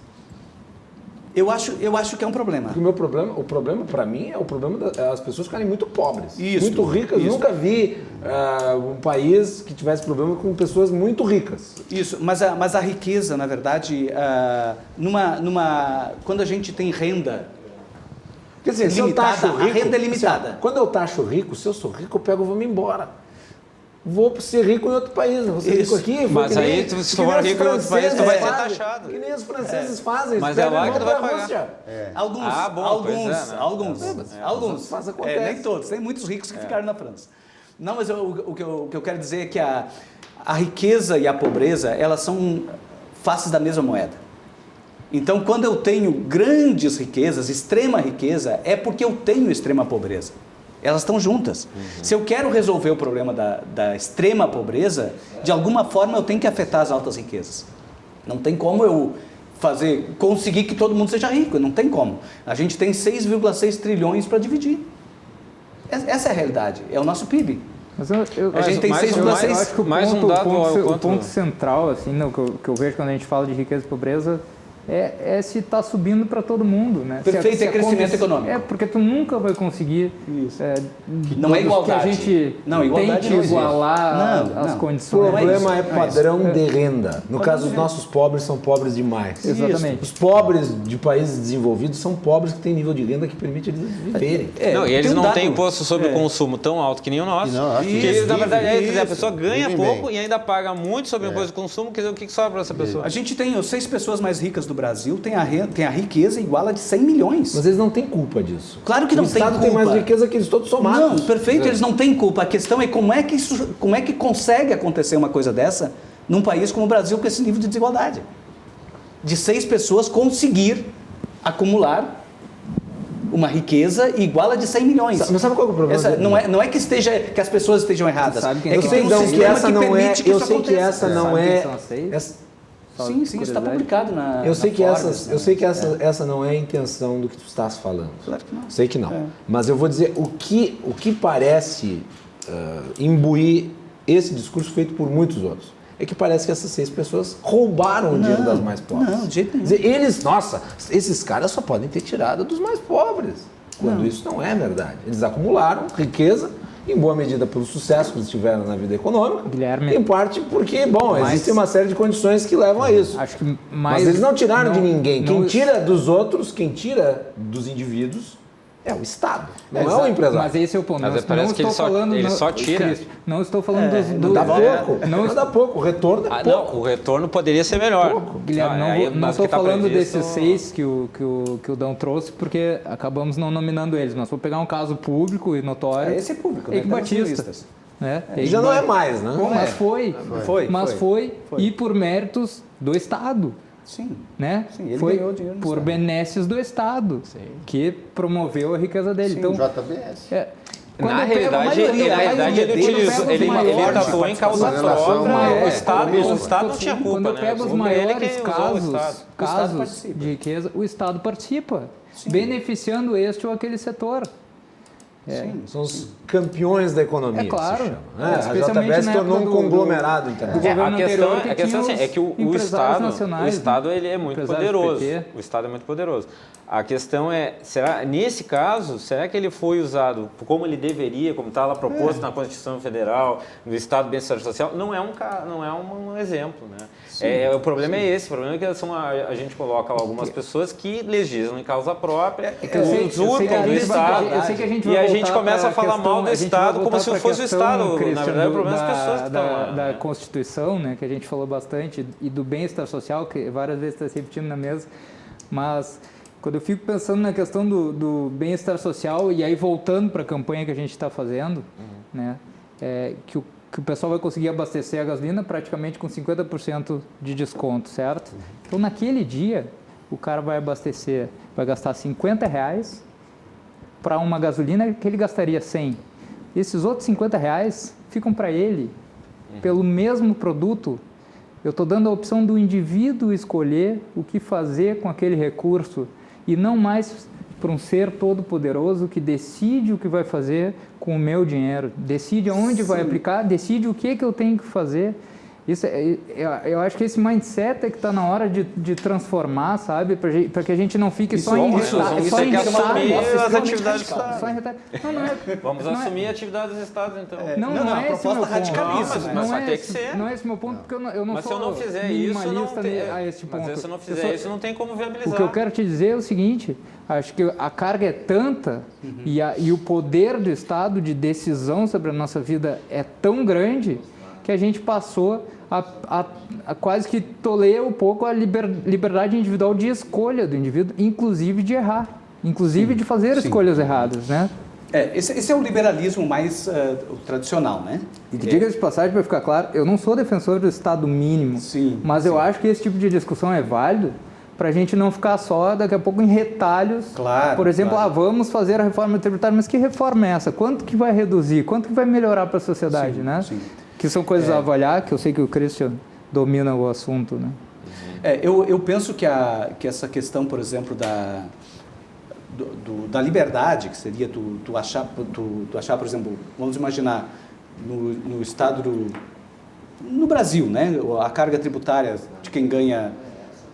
Eu acho que é um problema. Porque o problema para mim é o problema das pessoas ficarem muito pobres. Isso, muito ricas. isso. Nunca vi um país que tivesse problema com pessoas muito ricas. Isso, mas a riqueza, na verdade, quando a gente tem renda Quer dizer, se eu limitada, taxo a rico, renda é limitada. assim, quando eu taxo rico, se eu sou rico, eu pego e vou me embora. Vou ser rico em outro país, não vou ser Isso. rico aqui. Mas que nem- aí, se que for nem os rico em outro país, tu franceses vai ser fazem, taxado. Que nem os franceses fazem. Mas eles é lá pegam e que tu vão vai pra pagar. Rússia. Alguns, Ah, bom, alguns, pois é, né? alguns. Mas acontece. Nem todos, tem muitos ricos que ficaram na França. Não, mas o que eu quero dizer é que a riqueza e a pobreza, elas são faces da mesma moeda. Então, quando eu tenho grandes riquezas, extrema riqueza, é porque eu tenho extrema pobreza. Elas estão juntas. Se eu quero resolver o problema da extrema pobreza, de alguma forma eu tenho que afetar as altas riquezas. Não tem como eu conseguir que todo mundo seja rico, não tem como. A gente tem 6,6 trilhões para dividir. Essa é a realidade, é o nosso PIB. Mas A gente tem eu 6,6. acho que o ponto central, assim, que eu vejo quando a gente fala de riqueza e pobreza, é se está subindo para todo mundo, né? Perfeito, é crescimento econômico. É, porque tu nunca vai conseguir... Não é igualdade. Que a gente Não, igualdade tente não existe. igualar Não, as não. O condições. problema é isso. padrão de renda. No caso, os nossos pobres são pobres demais. Exatamente. Os pobres de países desenvolvidos são pobres que têm nível de renda que permite eles viverem. Não, e eles tem um não dado. têm imposto sobre o consumo tão alto que nem o nosso. Não, acho que que eles, na vivem, verdade, a isso. pessoa ganha Vivem pouco bem. e ainda paga muito sobre o imposto de consumo. Quer dizer, o que sobra para essa pessoa? A gente tem as 6 pessoas mais ricas do Brasil, tem a riqueza igual a de 100 milhões. Mas eles não têm culpa disso. Claro que não o tem Estado tem culpa. mais riqueza que eles todos Não, somados. perfeito, eles não têm culpa. A questão é como é que consegue acontecer uma coisa dessa num país como o Brasil com esse nível de desigualdade. De 6 pessoas conseguir acumular uma riqueza igual a de 100 milhões. Mas sabe qual é o problema? Não é que as pessoas estejam erradas. Sabe quem É são que as tem um Então, sistema que não é, permite que eu isso sei que aconteça. essa não Sabe quem é. são as 6? Só Sim, isso está curiosidade. publicado na Eu sei na que, Forbes, eu sei que essa não é a intenção do que tu estás falando. Claro que não. Sei que não. Mas eu vou dizer o que parece imbuir esse discurso feito por muitos outros. É que parece que essas 6 pessoas roubaram o dinheiro das mais pobres. Não, de jeito nenhum. Quer dizer, esses caras só podem ter tirado dos mais pobres. Quando isso não é verdade. Eles acumularam riqueza, em boa medida pelo sucesso que eles tiveram na vida econômica, Guilherme. em parte porque, bom, existe uma série de condições que levam a isso. Acho que Mas eles não tiraram de ninguém. Quem não- tira dos outros, quem tira dos indivíduos é o Estado, não é o empresário. Mas esse é o ponto. Mas Não parece que ele estou só- falando, ele não- só tira. Cristo, não estou falando dos... Dá pouco, não dá pouco, o retorno é pouco. Não, o retorno poderia ser melhor. Guilherme, Aí, não mas estou o que tá falando previsto- desses 6 que o Dão trouxe, porque acabamos não nominando eles. Nós vamos pegar um caso público e notório. Esse é público, né? Eike Batista. Internacionalistas. Né? Já não é mais, né? Mas foi. Foi. E por méritos do Estado. Sim. Né? Sim, ele foi ganhou dinheiro no por Estado. benesses do Estado, que promoveu a riqueza dele. Então, JBS. quando Na eu pego a realidade, maioria ele deles, utilizou, quando eu pego os ele maiores- tatuou em causa relação própria, maior, o Estado não tinha culpa, Quando eu né? pego os Segundo ele maiores que usou o Estado. casos participa. de riqueza, o Estado participa, beneficiando este ou aquele setor. São os campeões da economia. É claro. Se chama, né? A Especialmente JBS na tornou um época do- conglomerado do internacional. governo anterior que A questão tinha assim, é os que o empresários nacionais, Estado ele é muito empresários poderoso. PT. O Estado é muito poderoso. A questão é, nesse caso, será que ele foi usado como ele deveria, como está lá proposto na Constituição Federal, no Estado do Bem-Estar Social? Não é um exemplo, né? O problema é esse. O problema é que a gente coloca lá algumas pessoas que legislam em causa própria, usurpam do Estado, eu sei que a gente e vai a gente voltar começa a pra falar questão- mal do a gente vai Estado como voltar se pra fosse o questão, Estado. Na Christian, verdade, o problema é as pessoas que estão lá. da Constituição, né, que a gente falou bastante, e do bem-estar social, que várias vezes está se repetindo na mesa, mas quando eu fico pensando na questão do bem-estar social, e aí voltando para a campanha que a gente está fazendo, né, que o pessoal vai conseguir abastecer a gasolina praticamente com 50% de desconto, certo? Então, naquele dia, o cara vai abastecer, vai gastar R$50 para uma gasolina que ele gastaria 100. Esses outros R$50 ficam para ele, pelo mesmo produto. Eu estou dando a opção do indivíduo escolher o que fazer com aquele recurso e não mais para um ser todo-poderoso que decide o que vai fazer com o meu dinheiro, decide aonde vai aplicar, decide o que eu tenho que fazer. Isso eu acho que esse mindset é que está na hora de transformar, sabe? Para que a gente não fique só em Isso tem que assumir as atividades do Estado. Só em retalho. Não é. Vamos não é- assumir a atividade dos Estados, então. Não, Não, não a é esse proposta meu ponto. radicalista, Não, mas não vai é ter esse, que ser. Não é esse meu ponto, porque eu não Mas se sou eu não fizer isso, minimalista não tem, a este ponto. Mas se eu não Eu fizer sou- isso, não tem como viabilizar. O que eu quero te dizer é o seguinte, acho que a carga é tanta e o poder do Estado de decisão sobre a nossa vida é tão grande que a gente passou a quase que toler um pouco a liberdade individual de escolha do indivíduo, inclusive de errar, inclusive de fazer escolhas erradas, né? Esse é o liberalismo mais tradicional, né? E que diga de passagem, para ficar claro, eu não sou defensor do Estado mínimo, Sim, mas eu acho que esse tipo de discussão é válido para a gente não ficar só, daqui a pouco, em retalhos. Claro, Por exemplo, claro. vamos fazer a reforma tributária, mas que reforma é essa? Quanto que vai reduzir? Quanto que vai melhorar para a sociedade, né? sim. Que são coisas a avaliar, que eu sei que o Christian domina o assunto, né? Eu penso que essa questão, por exemplo, da liberdade, que seria tu achar, por exemplo, vamos imaginar no estado no Brasil, né? A carga tributária de quem ganha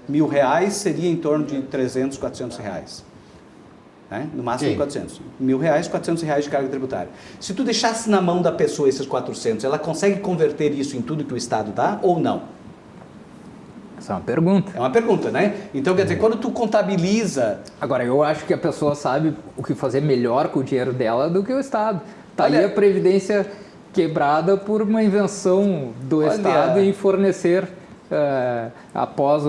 R$1.000 seria em torno de R$300, R$400. Né? No máximo Sim. 400. R$1.000, R$400 de carga tributária. Se tu deixasse na mão da pessoa esses 400, ela consegue converter isso em tudo que o Estado dá ou não? Essa é uma pergunta. É uma pergunta, né? Então, quer dizer, quando tu contabiliza... Agora, eu acho que a pessoa sabe o que fazer melhor com o dinheiro dela do que o Estado. Tá Olha- aí a Previdência quebrada por uma invenção do Estado em fornecer, após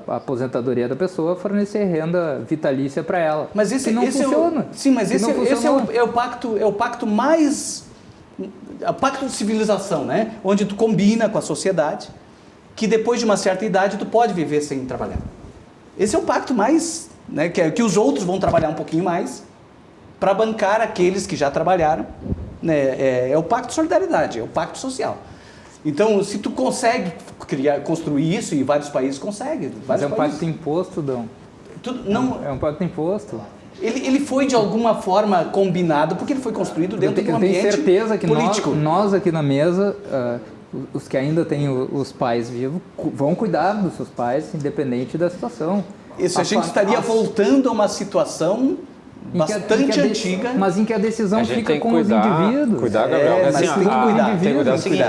a aposentadoria da pessoa, fornecer renda vitalícia para ela. Mas esse, que não esse funciona. é o, sim, mas Que esse, não esse funciona. é o pacto mais... É o pacto de civilização, né? Onde tu combina com a sociedade que depois de uma certa idade tu pode viver sem trabalhar. Esse é o pacto mais... Né? Que os outros vão trabalhar um pouquinho mais para bancar aqueles que já trabalharam. Né? É o pacto de solidariedade, é o pacto social. Então, se tu consegue construir isso, e vários países conseguem. Mas é um pacto imposto, Dão. Não, É um pacto imposto. ele foi de alguma forma combinado, porque ele foi construído dentro de um ambiente político. Eu tenho certeza que nós aqui na mesa, os que ainda têm os pais vivos, vão cuidar dos seus pais, independente da situação. Isso, a gente estaria voltando a uma situação bastante antiga. Mas em que a decisão fica com os indivíduos. Cuidar, Gabriel. Mas Assim, tem que cuidar. Tem que cuidar o seguinte,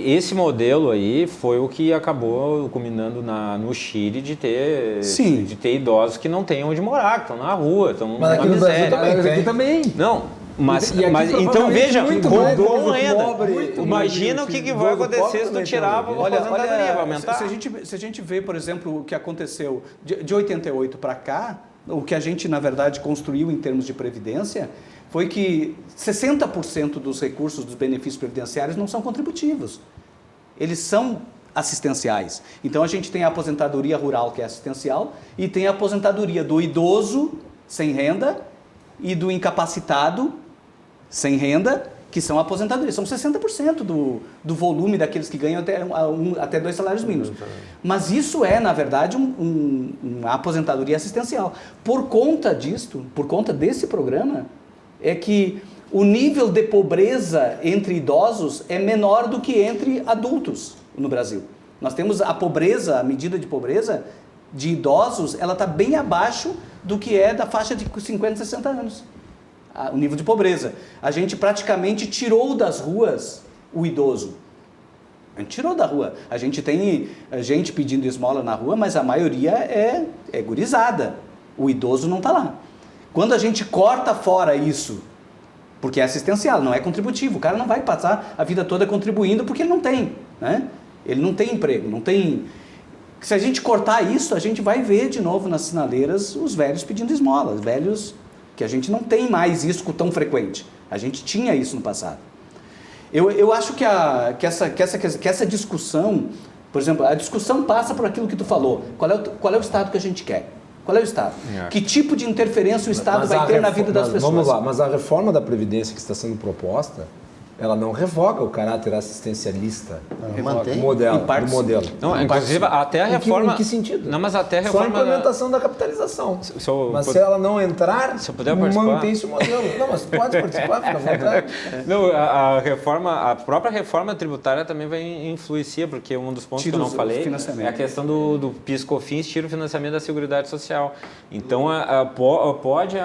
esse modelo aí foi o que acabou culminando no Chile de ter idosos que não têm onde morar, que estão na rua, estão numa miséria. Mas aqui também. Não, mas então veja, com renda. Imagina o que vai acontecer se tu tirar a aposentadoria, vai aumentar. Se a gente vê, por exemplo, o que aconteceu de 88 para cá, o que a gente, na verdade, construiu em termos de previdência foi que 60% dos recursos dos benefícios previdenciários não são contributivos. Eles são assistenciais. Então, a gente tem a aposentadoria rural, que é assistencial, e tem a aposentadoria do idoso sem renda e do incapacitado sem renda, que são aposentadorias. São 60% do volume daqueles que ganham até 2 salários mínimos. Mas isso é, na verdade, uma aposentadoria assistencial. Por conta disto, por conta desse programa, é que o nível de pobreza entre idosos é menor do que entre adultos no Brasil. Nós temos a pobreza, a medida de pobreza de idosos, ela está bem abaixo do que é da faixa de 50, 60 anos. O nível de pobreza. A gente praticamente tirou das ruas o idoso. A gente tirou da rua. A gente tem gente pedindo esmola na rua, mas a maioria é gurizada. O idoso não está lá. Quando a gente corta fora isso, porque é assistencial, não é contributivo, o cara não vai passar a vida toda contribuindo porque ele não tem, né? Ele não tem emprego, não tem... Se a gente cortar isso, a gente vai ver de novo nas sinaleiras os velhos pedindo esmola, os velhos... que a gente não tem mais isso tão frequente. A gente tinha isso no passado. Eu acho que essa discussão, por exemplo, a discussão passa por aquilo que tu falou. Qual é o Estado que a gente quer? Qual é o Estado? Que tipo de interferência o Estado vai ter na vida das pessoas? Vamos lá, mas a reforma da Previdência que está sendo proposta, ela não revoga o caráter assistencialista mantém do modelo. Não, inclusive, até a reforma... Em que sentido? Não, mas até a reforma... Só a implementação da capitalização. Se ela não entrar, mantém-se o modelo. Não, mas pode participar, fica à vontade. Não, a própria reforma tributária também vai influenciar, porque um dos pontos que eu não falei é a questão do PIS/COFINS, tira o financiamento da Seguridade Social. Então, pode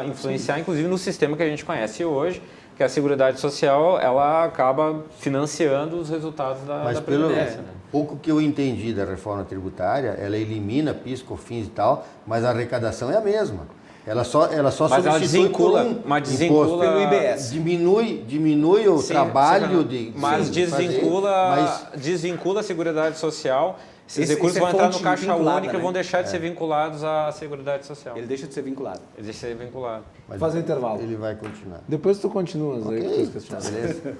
influenciar, inclusive, no sistema que a gente conhece hoje, que a Seguridade Social, ela acaba financiando os resultados da Previdência. Pouco que eu entendi da reforma tributária, ela elimina PIS, COFINS e tal, mas a arrecadação é a mesma. Ela só substitui por imposto pelo IBS. Diminui o trabalho de... Mas desvincula a Seguridade Social. Esses recursos vão entrar no Caixa Única e vão deixar de ser vinculados à Seguridade Social. Ele deixa de ser vinculado. Mas fazer intervalo. Ele vai continuar. Depois tu continuas aí com os questionamentos. Beleza?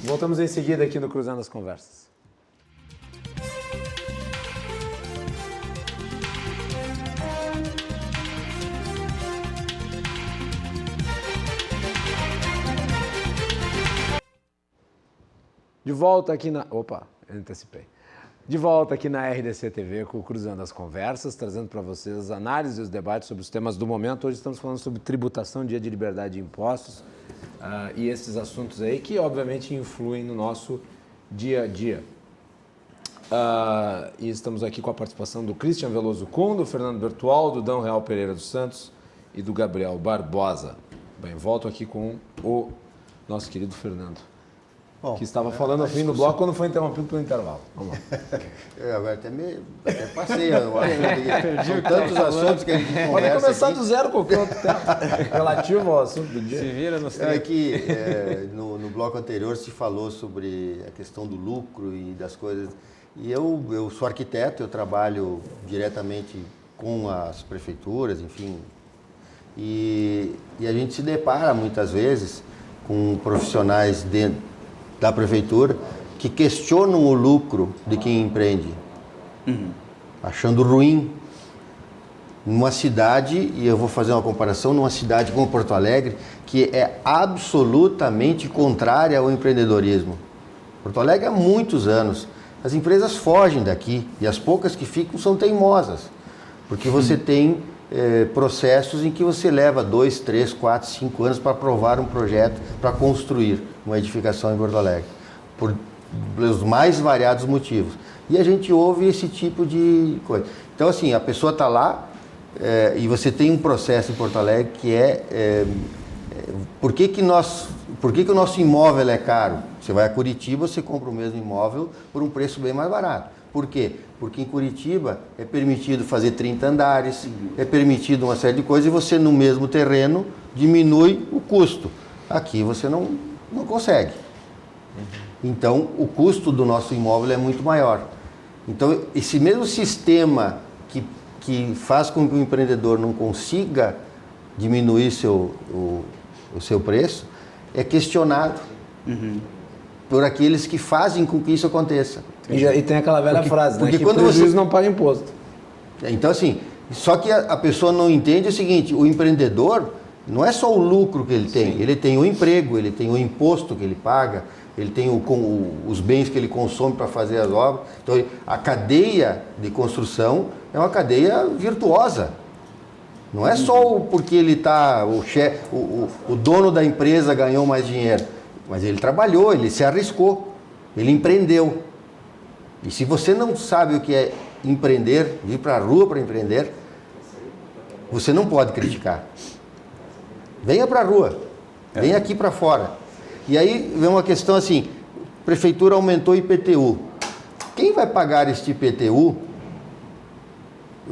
Voltamos em seguida aqui no Cruzando as Conversas. De volta aqui na... Opa, antecipei. De volta aqui na RDC TV com o Cruzando as Conversas, trazendo para vocês as análises e os debates sobre os temas do momento. Hoje estamos falando sobre tributação, dia de liberdade de impostos e esses assuntos aí que, obviamente, influem no nosso dia a dia. E estamos aqui com a participação do Christian Veloso Kuhn, do Fernando Bertual, do Dão Real Pereira dos Santos e do Gabriel Barbosa. Bem, volto aqui com o nosso querido Fernando. Bom, que estava falando ao fim do bloco quando foi interrompido pelo intervalo. Vamos lá. Eu até passei. São tantos assuntos que a gente conversa. Pode começar aqui. Do zero qualquer outro tempo relativo ao assunto do dia. Se vira no no bloco anterior se falou sobre a questão do lucro e das coisas. E eu sou arquiteto, eu trabalho diretamente com as prefeituras, enfim. E a gente se depara muitas vezes com profissionais da prefeitura que questionam o lucro de quem empreende, achando ruim. Numa cidade, e eu vou fazer uma comparação, numa cidade como Porto Alegre, que é absolutamente contrária ao empreendedorismo. Porto Alegre há muitos anos. As empresas fogem daqui e as poucas que ficam são teimosas, porque você tem processos em que você leva 2, 3, 4, 5 anos para aprovar um projeto, para construir uma edificação em Porto Alegre, por os mais variados motivos. E a gente ouve esse tipo de coisa. Então, assim, a pessoa está lá e você tem um processo em Porto Alegre que por que o nosso imóvel é caro? Você vai a Curitiba, você compra o mesmo imóvel por um preço bem mais barato. Por quê? Porque em Curitiba é permitido fazer 30 andares, é permitido uma série de coisas e você no mesmo terreno diminui o custo. Aqui você não consegue. Então o custo do nosso imóvel é muito maior. Então esse mesmo sistema que faz com que o empreendedor não consiga diminuir o seu preço é questionado por aqueles que fazem com que isso aconteça. E tem aquela velha frase, porque né? quando Que prejuízo não paga imposto. Então, assim, só que a pessoa não entende o seguinte, o empreendedor não é só o lucro que ele tem, ele tem o emprego, ele tem o imposto que ele paga, ele tem os bens que ele consome para fazer as obras. Então, a cadeia de construção é uma cadeia virtuosa. Não é só porque ele está, o dono da empresa ganhou mais dinheiro, mas ele trabalhou, ele se arriscou, ele empreendeu. E se você não sabe o que é empreender, vir para a rua para empreender, você não pode criticar. Venha para a rua, venha aqui para fora. E aí vem uma questão assim, a prefeitura aumentou o IPTU. Quem vai pagar este IPTU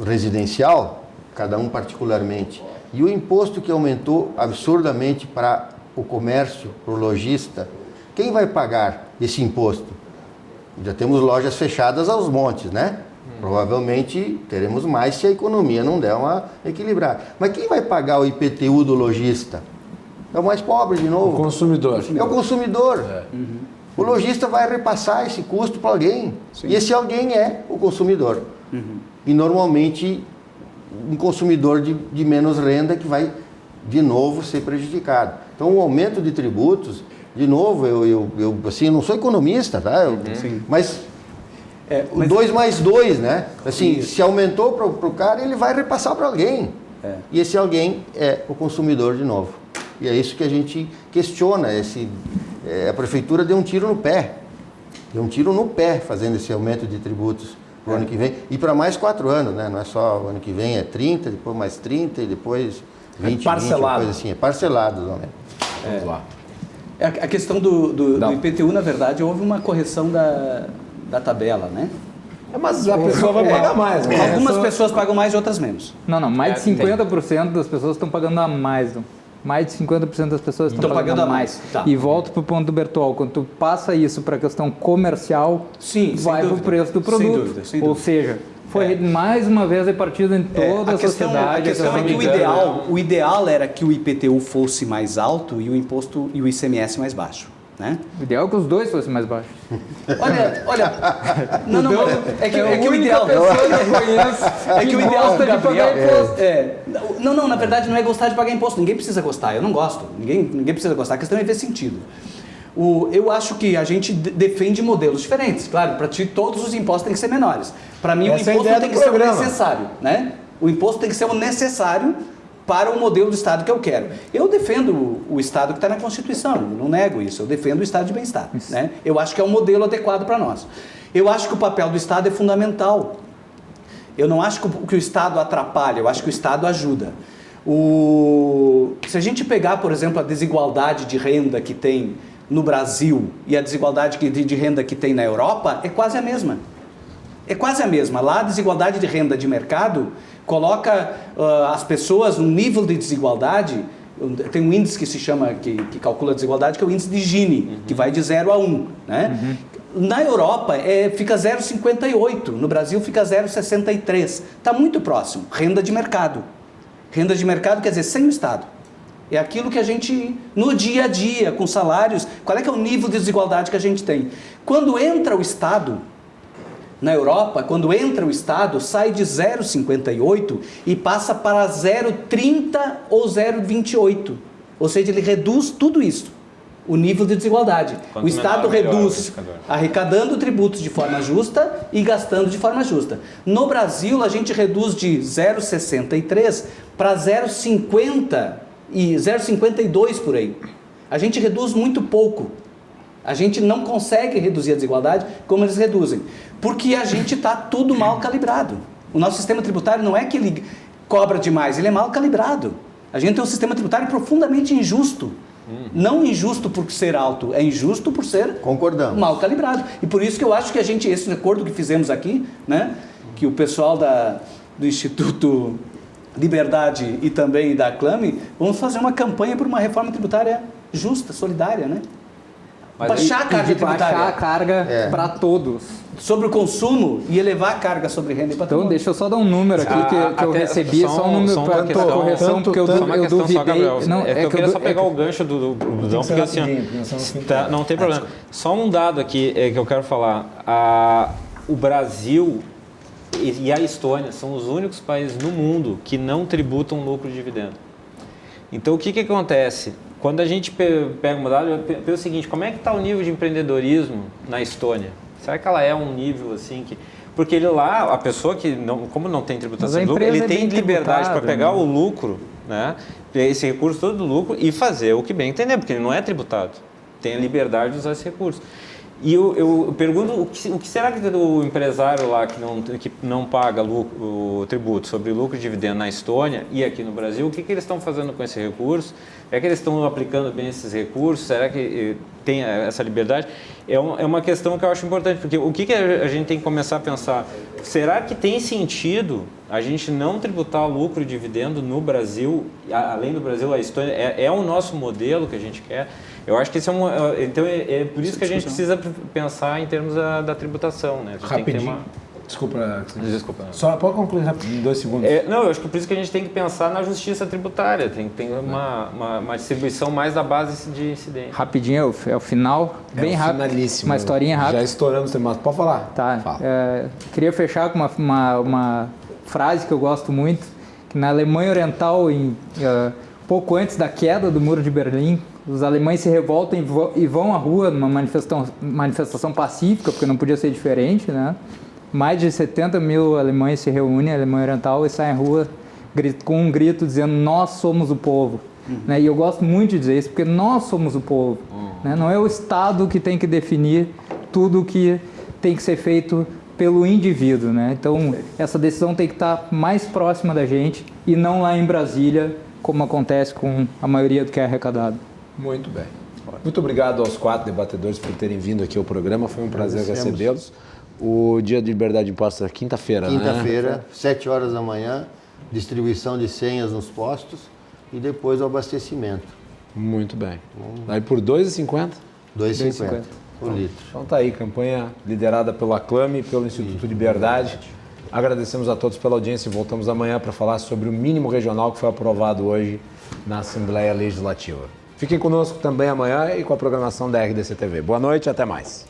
residencial, cada um particularmente, e o imposto que aumentou absurdamente para o comércio, para o lojista, quem vai pagar esse imposto? Já temos lojas fechadas aos montes, né? Provavelmente teremos mais se a economia não der uma equilibrada. Mas quem vai pagar o IPTU do lojista? É o mais pobre de novo. O consumidor. É o consumidor. O lojista vai repassar esse custo para alguém. Sim. E esse alguém é o consumidor. E normalmente um consumidor de menos renda que vai de novo ser prejudicado. Então o aumento de tributos, de novo, eu assim, não sou economista, tá? Mas 2 mais 2, né? Assim, se aumentou para o cara, ele vai repassar para alguém. E esse alguém é o consumidor de novo. E é isso que a gente questiona. A prefeitura deu um tiro no pé. Deu um tiro no pé fazendo esse aumento de tributos para o ano que vem. E para mais 4 anos, né? Não é só o ano que vem, é 30, depois mais 30 e depois 20, parcelado. 20, uma coisa assim. É parcelado, não é? Vamos lá. A questão do IPTU, na verdade, houve uma correção da tabela, né? Mas a pessoa vai pagar mais, né? Algumas pessoas pagam mais e outras menos. Não, mais de 50% das pessoas estão pagando a mais. Mais de 50% das pessoas estão pagando a mais. Tá. E volto para o ponto do Bertol, quando tu passa isso para a questão comercial, vai para o preço do produto. Sem dúvida, sem dúvida. Ou seja, foi mais uma vez repartido em toda a sociedade. A questão é que o ideal era que o IPTU fosse mais alto e o imposto e o ICMS mais baixo. Né? O ideal é que os dois fossem mais baixos. Olha, não, é que o ideal é que o ideal gosta de pagar imposto. Não, na verdade não é gostar de pagar imposto. Ninguém precisa gostar. Eu não gosto. Ninguém precisa gostar. A questão é ver sentido. Eu acho que a gente defende modelos diferentes. Claro, para ti todos os impostos têm que ser menores. Para mim o imposto tem que ser o necessário, né? O imposto tem que ser o necessário para o modelo de Estado que eu quero. Eu defendo o Estado que está na Constituição, não nego isso, eu defendo o Estado de bem-estar. Né? Eu acho que é um modelo adequado para nós. Eu acho que o papel do Estado é fundamental. Eu não acho que o Estado atrapalha, eu acho que o Estado ajuda. Se a gente pegar, por exemplo, a desigualdade de renda que tem no Brasil e a desigualdade de renda que tem na Europa, é quase a mesma. É quase a mesma. Lá a desigualdade de renda de mercado coloca as pessoas num nível de desigualdade. Tem um índice que se chama, que calcula a desigualdade, que é o índice de Gini, que vai de 0 a 1. Né? Na Europa fica 0,58, no Brasil fica 0,63. Está muito próximo. Renda de mercado. Renda de mercado quer dizer sem o Estado. É aquilo que a gente, no dia a dia, com salários, qual é que é o nível de desigualdade que a gente tem? Quando entra o Estado, na Europa, quando entra o Estado, sai de 0,58 e passa para 0,30 ou 0,28. Ou seja, ele reduz tudo isso. o nível de desigualdade. Quanto O Estado menor, melhor o reduz indicador. arrecadando tributos de forma justa e gastando de forma justa. No Brasil, a gente reduz de 0,63 para 0,50 e 0,52 por aí. A gente reduz muito pouco. A gente não consegue reduzir a desigualdade como eles reduzem, porque a gente está tudo mal calibrado. O nosso sistema tributário não é que ele cobra demais, ele é mal calibrado. A gente tem um sistema tributário profundamente injusto. Não injusto por ser alto, é injusto por ser Concordamos. mal calibrado. E por isso que eu acho que esse acordo que fizemos aqui, né, que o pessoal do Instituto Liberdade e também da Aclame, vamos fazer uma campanha por uma reforma tributária justa, solidária, né? Baixar a carga tributária. Baixar a carga para todos. Sobre o consumo e elevar a carga sobre renda e patrimônio. Então, deixa eu só dar um número aqui que eu recebi, só um número para correção, porque eu duvidei. Eu queria só pegar o gancho do Brudão, porque assim, não tem problema. Só um dado aqui que eu quero falar. O Brasil e a Estônia são os únicos países no mundo que não tributam lucro de dividendo. Então, o que acontece? Quando a gente pega uma dado, pensa o seguinte, como é que está o nível de empreendedorismo na Estônia? Será que ela é um nível assim que... Porque ele lá, a pessoa que, como não tem tributação de lucro, ele tem liberdade para pegar o lucro, né? Esse recurso todo do lucro e fazer o que bem entender, porque ele não é tributado. Tem a liberdade de usar esse recurso. E eu pergunto, o que será que o empresário lá que não paga o tributo sobre lucro e dividendo na Estônia e aqui no Brasil, o que eles estão fazendo com esse recurso? É que eles estão aplicando bem esses recursos? Será que tem essa liberdade? É uma questão que eu acho importante, porque o que a gente tem que começar a pensar? Será que tem sentido a gente não tributar lucro e dividendo no Brasil, além do Brasil, a Estônia? É o nosso modelo que a gente quer? Eu acho que isso então é por isso que a gente precisa pensar em termos da tributação, né? Rapidinho. Desculpa. Só pode concluir rapidinho, em 2 segundos. Não, eu acho que por isso que a gente tem que pensar na justiça tributária. Tem uma distribuição mais da base de incidência. Rapidinho, é o final, bem rápido. Finalíssimo. Uma historinha rápida. Já estouramos, mas pode falar. Tá. Fala. Queria fechar com uma frase que eu gosto muito, que na Alemanha Oriental, pouco antes da queda do Muro de Berlim, os alemães se revoltam e vão à rua numa manifestação pacífica, porque não podia ser diferente, né? Mais de 70 mil alemães se reúnem, a Alemanha Oriental, e saem à rua com um grito dizendo: nós somos o povo. Né? E eu gosto muito de dizer isso, porque nós somos o povo. Né? Não é o Estado que tem que definir tudo o que tem que ser feito pelo indivíduo. Né? Então, essa decisão tem que estar mais próxima da gente e não lá em Brasília, como acontece com a maioria do que é arrecadado. Muito bem. Muito obrigado aos 4 debatedores por terem vindo aqui ao programa. Foi um prazer recebê-los. O Dia de Liberdade de Impostos é quinta-feira, né? Quinta-feira, 7 horas da manhã, distribuição de senhas nos postos e depois o abastecimento. Muito bem. Aí por R$ 2,50? R$ 2,50 por litro. Então tá aí, campanha liderada pela Aclame e pelo Instituto Liberdade. Agradecemos a todos pela audiência e voltamos amanhã para falar sobre o mínimo regional que foi aprovado hoje na Assembleia Legislativa. Fiquem conosco também amanhã e com a programação da RDC TV. Boa noite e até mais.